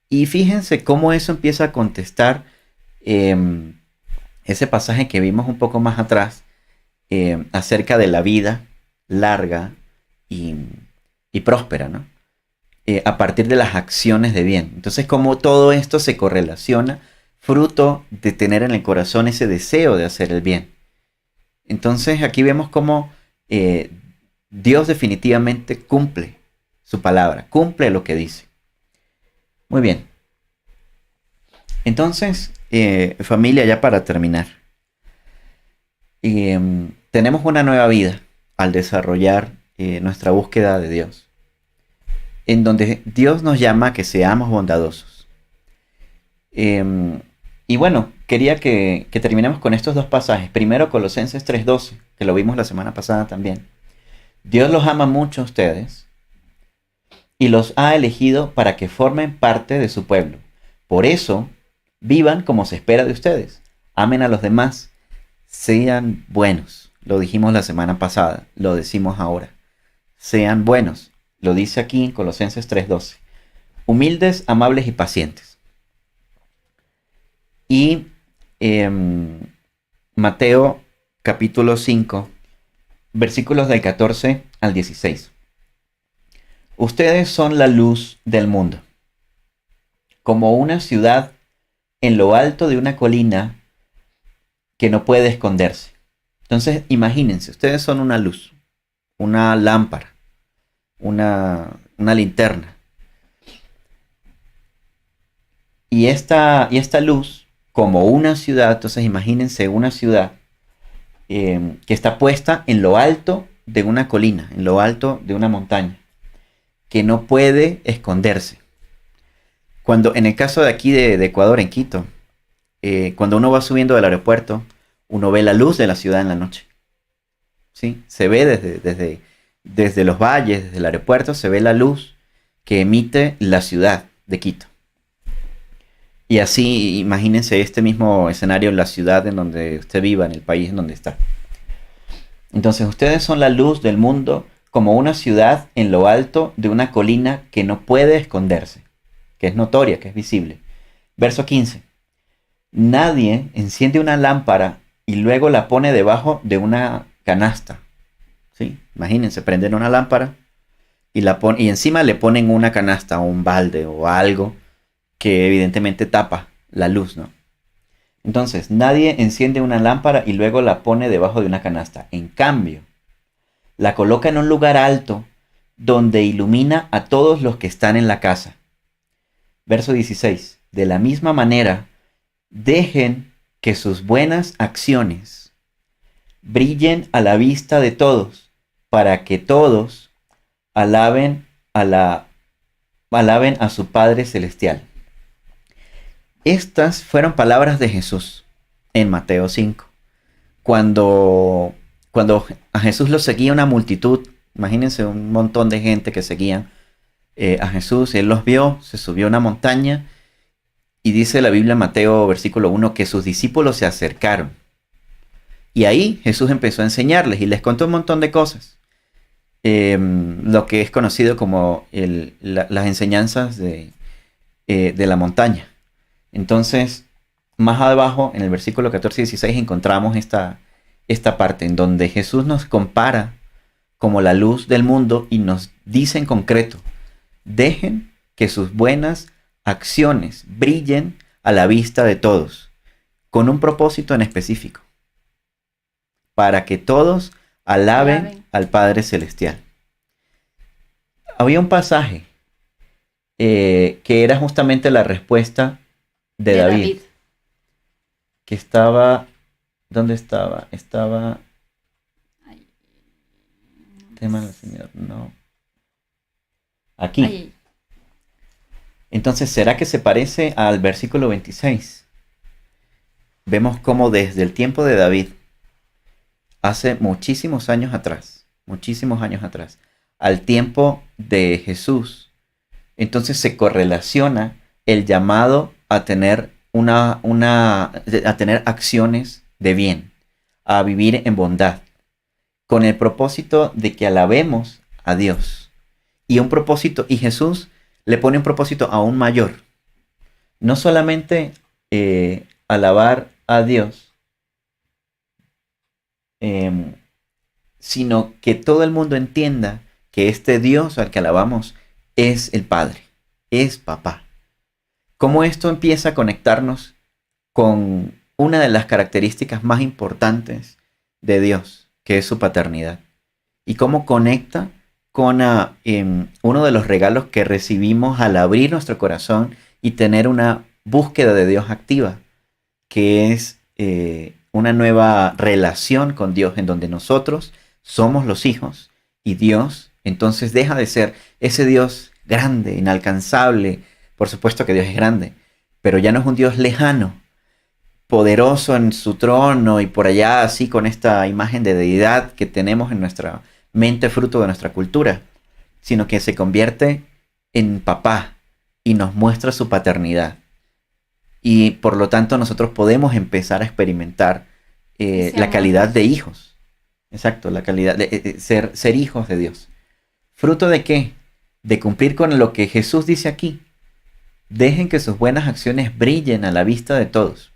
Y fíjense cómo eso empieza a contestar ese pasaje que vimos un poco más atrás acerca de la vida larga y próspera, ¿no? A partir de las acciones de bien. Entonces, cómo todo esto se correlaciona fruto de tener en el corazón ese deseo de hacer el bien. Entonces aquí vemos cómo Dios definitivamente cumple su palabra, cumple lo que dice. Muy bien. Entonces, familia, ya para terminar, tenemos una nueva vida al desarrollar nuestra búsqueda de Dios, en donde Dios nos llama a que seamos bondadosos. Y bueno, quería que terminemos con estos dos pasajes. Primero, Colosenses 3:12, que lo vimos la semana pasada también. Dios los ama mucho a ustedes y los ha elegido para que formen parte de su pueblo. Por eso, vivan como se espera de ustedes. Amen a los demás. Sean buenos. Lo dijimos la semana pasada, lo decimos ahora. Sean buenos. Lo dice aquí en Colosenses 3:12. Humildes, amables y pacientes. Y Mateo capítulo 5, versículos del 14 al 16. Ustedes son la luz del mundo. Como una ciudad en lo alto de una colina que no puede esconderse. Entonces, imagínense, ustedes son una luz, una lámpara, una linterna. Y esta luz, como una ciudad, entonces imagínense una ciudad que está puesta en lo alto de una colina, en lo alto de una montaña, que no puede esconderse. Cuando, en el caso de aquí de Ecuador, en Quito, cuando uno va subiendo del aeropuerto, uno ve la luz de la ciudad en la noche. ¿Sí? Se ve desde los valles, desde el aeropuerto, se ve la luz que emite la ciudad de Quito. Y así, imagínense este mismo escenario en la ciudad en donde usted viva, en el país en donde está. Entonces, ustedes son la luz del mundo como una ciudad en lo alto de una colina que no puede esconderse, que es notoria, que es visible. Verso 15. Nadie enciende una lámpara y luego la pone debajo de una canasta. ¿Sí? Imagínense, prenden una lámpara y encima le ponen una canasta o un balde o algo que evidentemente tapa la luz, ¿no? Entonces, nadie enciende una lámpara y luego la pone debajo de una canasta. En cambio, la coloca en un lugar alto donde ilumina a todos los que están en la casa. Verso 16. De la misma manera, dejen que sus buenas acciones brillen a la vista de todos, para que todos alaben a su Padre Celestial. Estas fueron palabras de Jesús en Mateo 5. Cuando a Jesús lo seguía una multitud, imagínense un montón de gente que seguían a Jesús, él los vio, se subió a una montaña y dice la Biblia en Mateo versículo 1 que sus discípulos se acercaron. Y ahí Jesús empezó a enseñarles y les contó un montón de cosas. Lo que es conocido como las enseñanzas de la montaña. Entonces, más abajo, en el versículo 14 y 16, encontramos esta parte en donde Jesús nos compara como la luz del mundo y nos dice en concreto, dejen que sus buenas acciones brillen a la vista de todos, con un propósito en específico, para que todos alaben al Padre Celestial. Había un pasaje que era justamente la respuesta de David. Que estaba... ¿Dónde estaba? Estaba... Tema del Señor, no. Aquí. Ahí. Entonces, ¿será que se parece al versículo 26? Vemos cómo desde el tiempo de David, hace muchísimos años atrás, al tiempo de Jesús, entonces se correlaciona el llamado a tener a tener acciones de bien, a vivir en bondad, con el propósito de que alabemos a Dios. Y Jesús le pone un propósito aún mayor. No solamente alabar a Dios, sino que todo el mundo entienda que este Dios al que alabamos es el Padre, es Papá. Cómo esto empieza a conectarnos con una de las características más importantes de Dios, que es su paternidad. Y cómo conecta con uno de los regalos que recibimos al abrir nuestro corazón y tener una búsqueda de Dios activa, que es una nueva relación con Dios en donde nosotros somos los hijos y Dios entonces deja de ser ese Dios grande, inalcanzable. Por supuesto que Dios es grande, pero ya no es un Dios lejano, poderoso en su trono y por allá así con esta imagen de deidad que tenemos en nuestra mente fruto de nuestra cultura, sino que se convierte en papá y nos muestra su paternidad. Y por lo tanto nosotros podemos empezar a experimentar la calidad de hijos. Exacto, la calidad de ser hijos de Dios. ¿Fruto de qué? De cumplir con lo que Jesús dice aquí. Dejen que sus buenas acciones brillen a la vista de todos.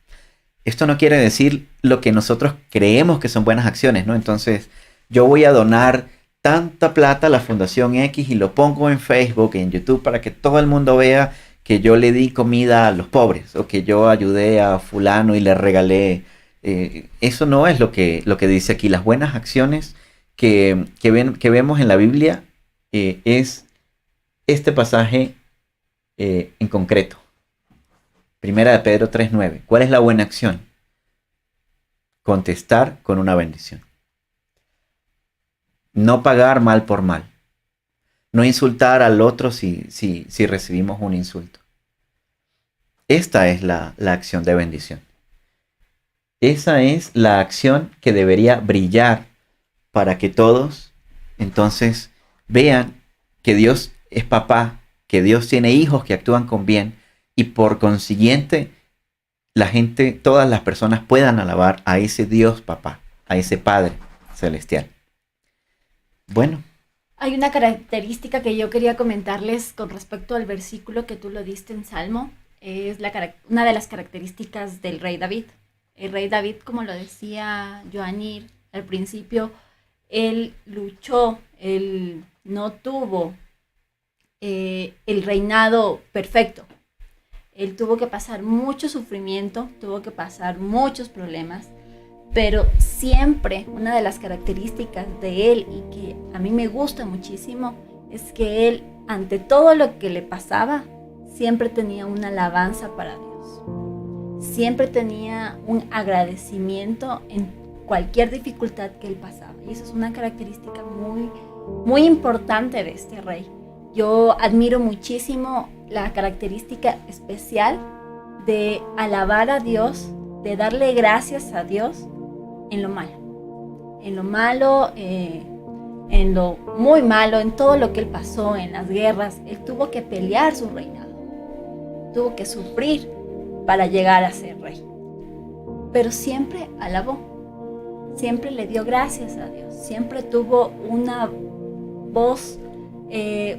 Esto no quiere decir lo que nosotros creemos que son buenas acciones, ¿no? Entonces, yo voy a donar tanta plata a la Fundación X y lo pongo en Facebook y en YouTube para que todo el mundo vea que yo le di comida a los pobres o que yo ayudé a fulano y le regalé. Eso no es lo que dice aquí. Las buenas acciones que vemos en la Biblia es este pasaje en concreto. Primera de Pedro 3:9. ¿Cuál es la buena acción? Contestar con una bendición. No pagar mal por mal. No insultar al otro si recibimos un insulto. Esta es la acción de bendición. Esa es la acción que debería brillar para que todos entonces vean que Dios es papá, que Dios tiene hijos que actúan con bien y por consiguiente la gente, todas las personas puedan alabar a ese Dios papá, a ese Padre celestial. Bueno. Hay una característica que yo quería comentarles con respecto al versículo que tú lo diste en Salmo. Es una de las características del rey David. El rey David, como lo decía Joanir al principio, él luchó, él no tuvo el reinado perfecto. Él tuvo que pasar mucho sufrimiento, tuvo que pasar muchos problemas, pero siempre una de las características de él y que a mí me gusta muchísimo es que él, ante todo lo que le pasaba, siempre tenía una alabanza para Dios. Siempre tenía un agradecimiento en cualquier dificultad que él pasaba. Y eso es una característica muy, muy importante de este rey. Yo admiro muchísimo la característica especial de alabar a Dios de darle gracias a Dios en lo malo. En lo malo, en lo muy malo, en todo lo que él pasó, en las guerras. Él tuvo que pelear su reinado. Tuvo que sufrir para llegar a ser rey. Pero siempre alabó. Siempre le dio gracias a Dios. Siempre tuvo una voz,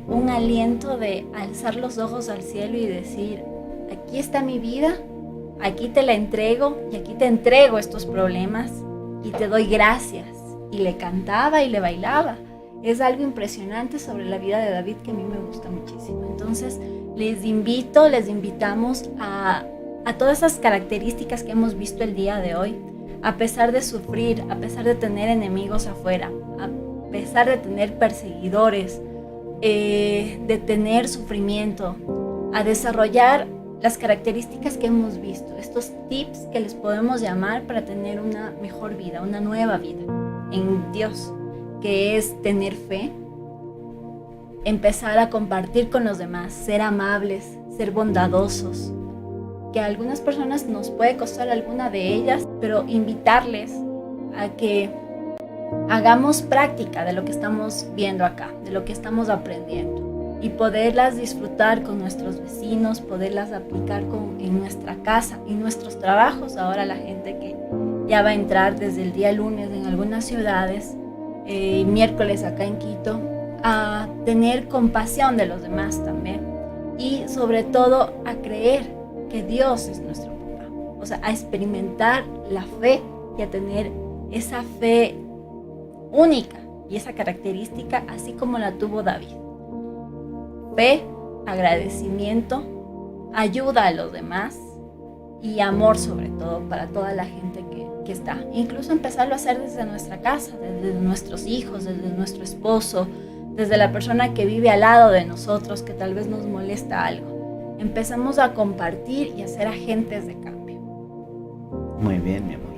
un aliento de alzar los ojos al cielo y decir: aquí está mi vida, aquí te la entrego y aquí te entrego estos problemas y te doy gracias. Y le cantaba y le bailaba. Es algo impresionante sobre la vida de David que a mí me gusta muchísimo. Entonces les invitamos a todas esas características que hemos visto el día de hoy. A pesar de sufrir, a pesar de tener enemigos afuera, a pesar de tener perseguidores, de tener sufrimiento, a desarrollar las características que hemos visto, estos tips que les podemos llamar para tener una mejor vida, una nueva vida en Dios, que es tener fe, empezar a compartir con los demás, ser amables, ser bondadosos, que a algunas personas nos puede costar alguna de ellas, pero invitarles a que hagamos práctica de lo que estamos viendo acá, de lo que estamos aprendiendo, y poderlas disfrutar con nuestros vecinos, poderlas aplicar en nuestra casa, en nuestros trabajos. Ahora la gente que ya va a entrar desde el día lunes en algunas ciudades, miércoles acá en Quito, a tener compasión de los demás también, y sobre todo a creer que Dios es nuestro papá, o sea, a experimentar la fe y a tener esa fe única y esa característica así como la tuvo David. Fe, agradecimiento, ayuda a los demás y amor sobre todo para toda la gente que está. Incluso empezarlo a hacer desde nuestra casa, desde nuestros hijos, desde nuestro esposo, desde la persona que vive al lado de nosotros que tal vez nos molesta algo. Empezamos a compartir y a ser agentes de cambio. Muy bien, mi amor.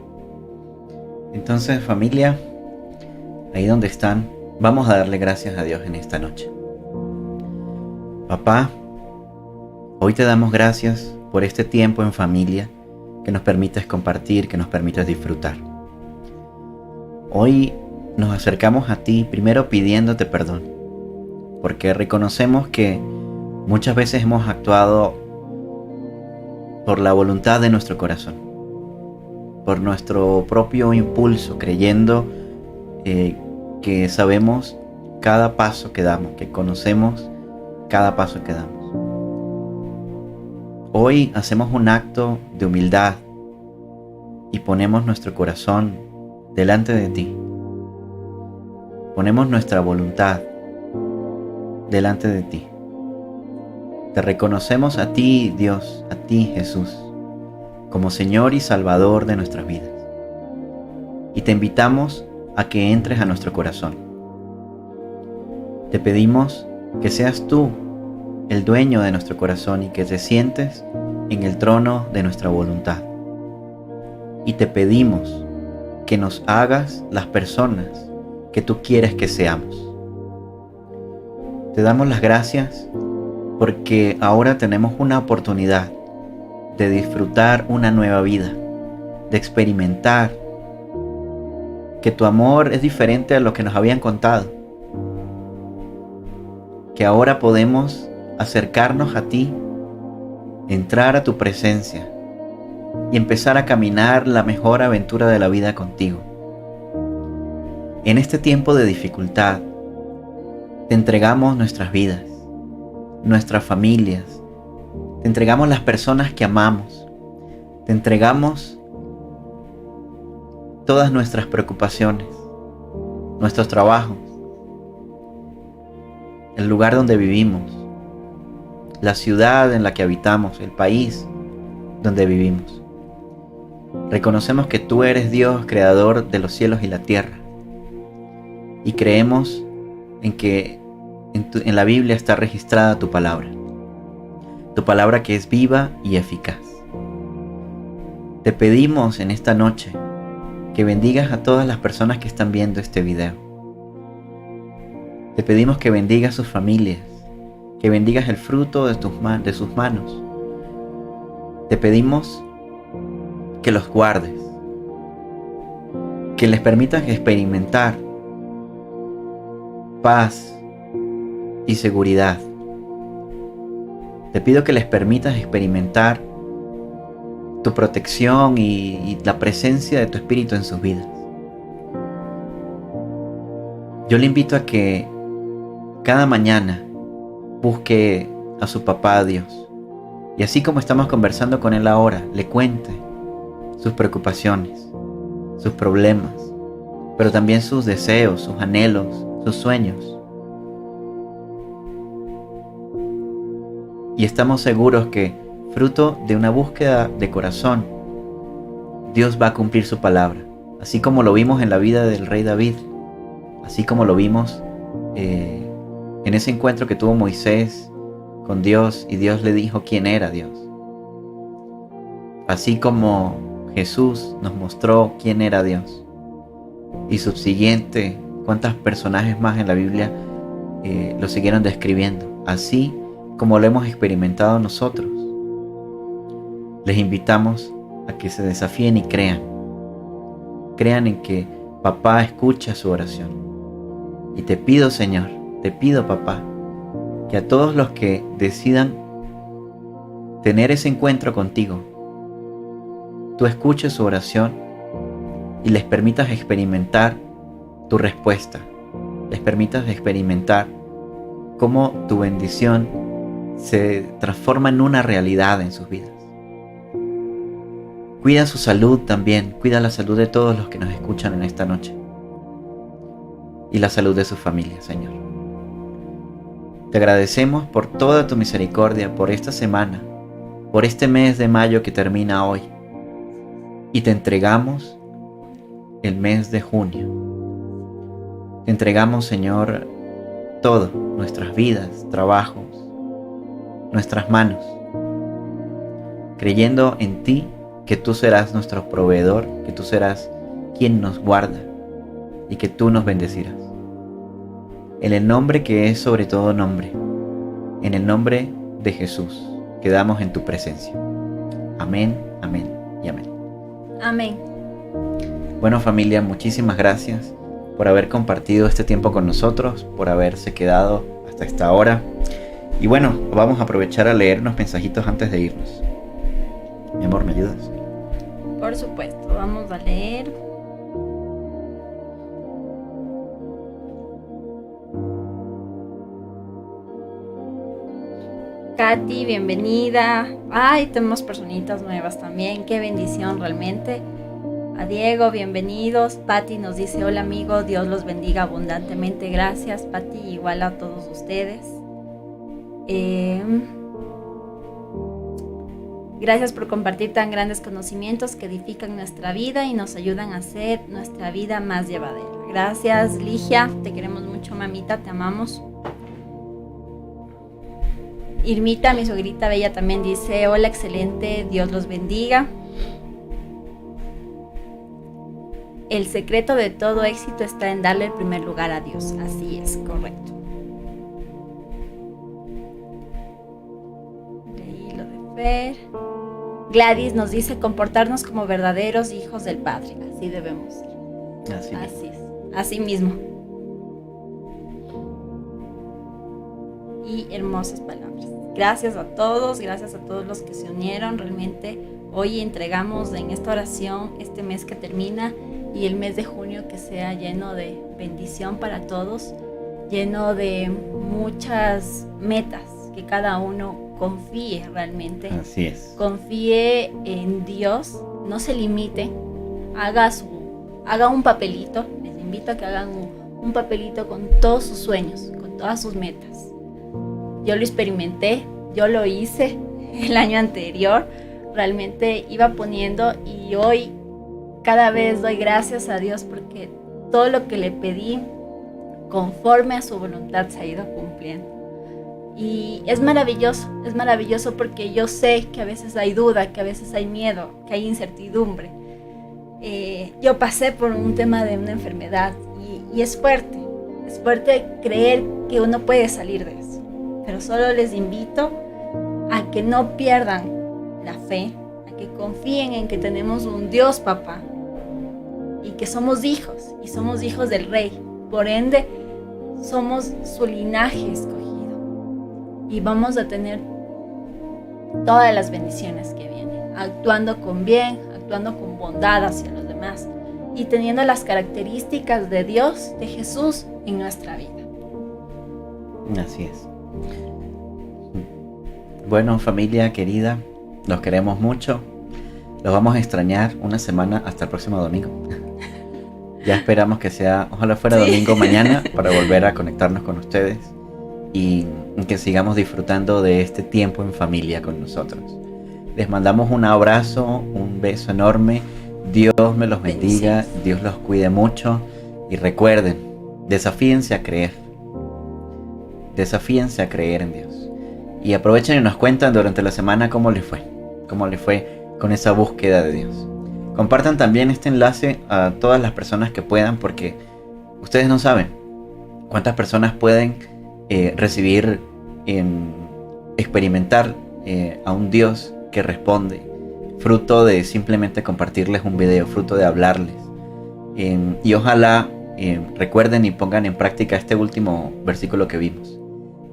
Entonces, familia, ahí donde están, vamos a darle gracias a Dios en esta noche. Papá, hoy te damos gracias por este tiempo en familia que nos permites compartir, que nos permites disfrutar. Hoy nos acercamos a ti primero pidiéndote perdón, porque reconocemos que muchas veces hemos actuado por la voluntad de nuestro corazón, por nuestro propio impulso, creyendo que sabemos cada paso que damos, que conocemos cada paso que damos. Hoy hacemos un acto de humildad y ponemos nuestro corazón delante de ti. Ponemos nuestra voluntad delante de ti. Te reconocemos a ti, Dios, a ti, Jesús, como Señor y Salvador de nuestras vidas. Y te invitamos a que entres a nuestro corazón. Te pedimos que seas tú el dueño de nuestro corazón y que te sientes en el trono de nuestra voluntad. Y te pedimos que nos hagas las personas que tú quieres que seamos. Te damos las gracias porque ahora tenemos una oportunidad de disfrutar una nueva vida, de experimentar que tu amor es diferente a lo que nos habían contado, que ahora podemos acercarnos a ti, entrar a tu presencia y empezar a caminar la mejor aventura de la vida contigo. En este tiempo de dificultad, te entregamos nuestras vidas, nuestras familias, te entregamos las personas que amamos, te entregamos todas nuestras preocupaciones, nuestros trabajos, el lugar donde vivimos, la ciudad en la que habitamos, el país donde vivimos. Reconocemos que tú eres Dios, creador de los cielos y la tierra, y creemos en que en la Biblia está registrada tu palabra que es viva y eficaz. Te pedimos en esta noche que bendigas a todas las personas que están viendo este video. Te pedimos que bendigas sus familias, que bendigas el fruto de sus manos. Te pedimos que los guardes, que les permitas experimentar paz y seguridad. Te pido que les permitas experimentar tu protección y la presencia de tu Espíritu en sus vidas. Yo le invito a que cada mañana busque a su papá Dios, y así como estamos conversando con él ahora, le cuente sus preocupaciones, sus problemas, pero también sus deseos, sus anhelos, sus sueños. Y estamos seguros que, fruto de una búsqueda de corazón, Dios va a cumplir su palabra, así como lo vimos en la vida del rey David, así como lo vimos en ese encuentro que tuvo Moisés con Dios y Dios le dijo quién era Dios. Así como Jesús nos mostró quién era Dios. Y subsiguiente, cuántos personajes más en la Biblia lo siguieron describiendo. Así como lo hemos experimentado nosotros. Les invitamos a que se desafíen y crean. Crean en que papá escucha su oración. Y te pido, Señor, te pido, papá, que a todos los que decidan tener ese encuentro contigo, tú escuches su oración y les permitas experimentar tu respuesta. Les permitas experimentar cómo tu bendición se transforma en una realidad en sus vidas. Cuida su salud también, cuida la salud de todos los que nos escuchan en esta noche y la salud de su familia, Señor. Te agradecemos por toda tu misericordia, por esta semana, por este mes de mayo que termina hoy, y te entregamos el mes de junio. Te entregamos, Señor, todo, nuestras vidas, trabajos, nuestras manos, creyendo en ti, que tú serás nuestro proveedor, que tú serás quien nos guarda y que tú nos bendecirás. En el nombre que es sobre todo nombre, en el nombre de Jesús, quedamos en tu presencia. Amén, amén y amén. Amén. Bueno, familia, muchísimas gracias por haber compartido este tiempo con nosotros, por haberse quedado hasta esta hora. Y bueno, vamos a aprovechar a leer unos mensajitos antes de irnos. Mi amor, ¿me ayudas? Por supuesto, vamos a leer. Katy, bienvenida. Ay, tenemos personitas nuevas también. Qué bendición realmente. A Diego, bienvenidos. Patti nos dice: hola amigo, Dios los bendiga abundantemente. Gracias, Patti, igual a todos ustedes. Gracias por compartir tan grandes conocimientos que edifican nuestra vida y nos ayudan a hacer nuestra vida más llevadera. Gracias, Ligia, te queremos mucho, mamita, te amamos. Irmita, mi suegrita bella, también dice: hola, excelente, Dios los bendiga. El secreto de todo éxito está en darle el primer lugar a Dios. Así es, correcto. Leí lo de Fer. Gladys nos dice: comportarnos como verdaderos hijos del Padre. Así debemos ser. Así es, así mismo. Y hermosas palabras. Gracias a todos los que se unieron. Realmente hoy entregamos en esta oración este mes que termina y el mes de junio que sea lleno de bendición para todos, lleno de muchas metas, que cada uno confíe realmente. Así es. Confíe en Dios, no se limite, haga un papelito. Les invito a que hagan un papelito con todos sus sueños, con todas sus metas. Yo lo experimenté, yo lo hice el año anterior, realmente iba poniendo y hoy cada vez doy gracias a Dios porque todo lo que le pedí conforme a su voluntad se ha ido cumpliendo. Y es maravilloso porque yo sé que a veces hay duda, que a veces hay miedo, que hay incertidumbre. Yo pasé por un tema de una enfermedad y es fuerte creer que uno puede salir de eso. Pero solo les invito a que no pierdan la fe, a que confíen en que tenemos un Dios papá y que somos hijos y somos hijos del Rey. Por ende, somos su linaje escogido y vamos a tener todas las bendiciones que vienen, actuando con bien, actuando con bondad hacia los demás y teniendo las características de Dios, de Jesús en nuestra vida. Así es. Bueno, familia querida, los queremos mucho. Los vamos a extrañar una semana hasta el próximo domingo. Ya esperamos que sea, ojalá fuera domingo mañana, para volver a conectarnos con ustedes y que sigamos disfrutando de este tiempo en familia con nosotros. Les mandamos un abrazo, un beso enorme. Dios me los bendiga, Dios los cuide mucho y recuerden, desafíense a creer. Desafíense a creer en Dios. Y aprovechen y nos cuentan durante la semana cómo les fue con esa búsqueda de Dios. Compartan también este enlace a todas las personas que puedan, porque ustedes no saben cuántas personas pueden recibir, experimentar a un Dios que responde, fruto de simplemente compartirles un video, fruto de hablarles. Y ojalá recuerden y pongan en práctica este último versículo que vimos,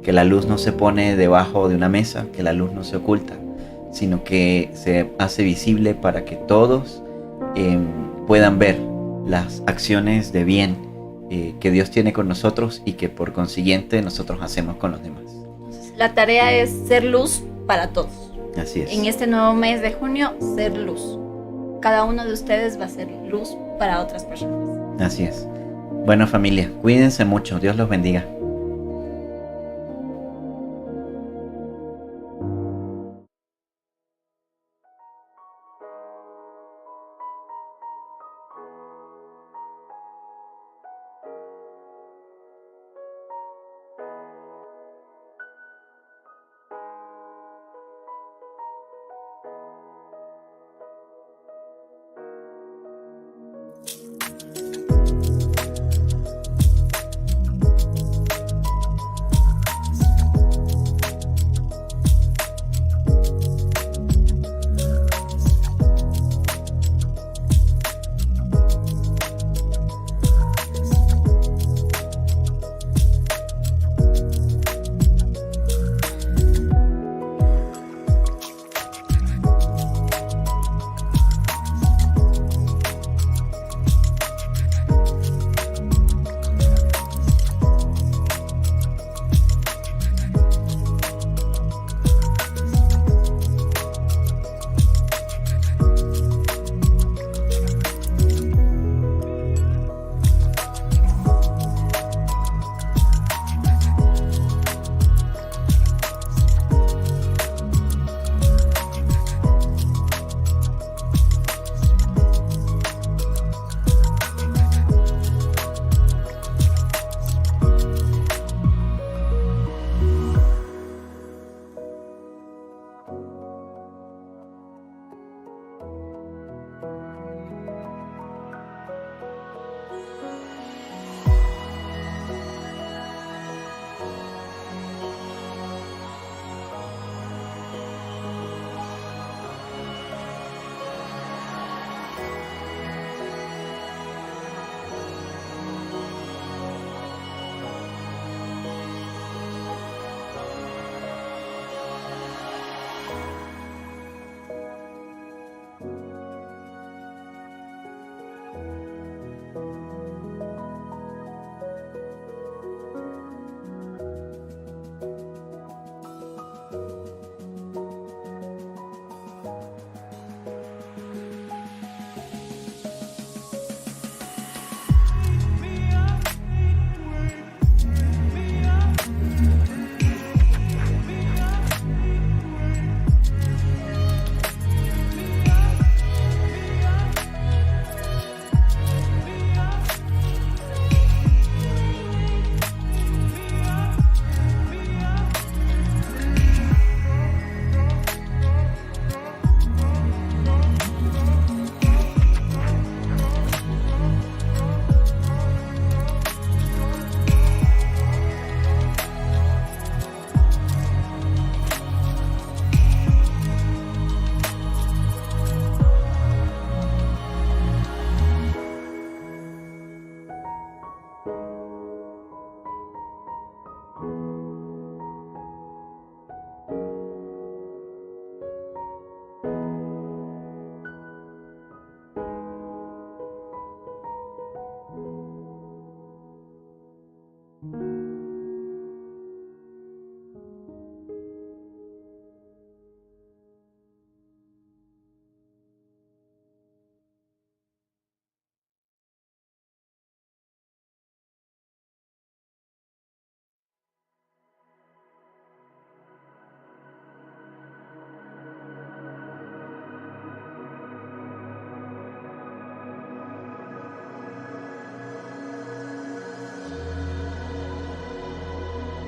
que la luz no se pone debajo de una mesa, que la luz no se oculta, sino que se hace visible para que todos puedan ver las acciones de bien que Dios tiene con nosotros y que por consiguiente nosotros hacemos con los demás. La tarea es ser luz para todos. Así es. En este nuevo mes de junio, ser luz. Cada uno de ustedes va a ser luz para otras personas. Así es. Bueno, familia, cuídense mucho. Dios los bendiga.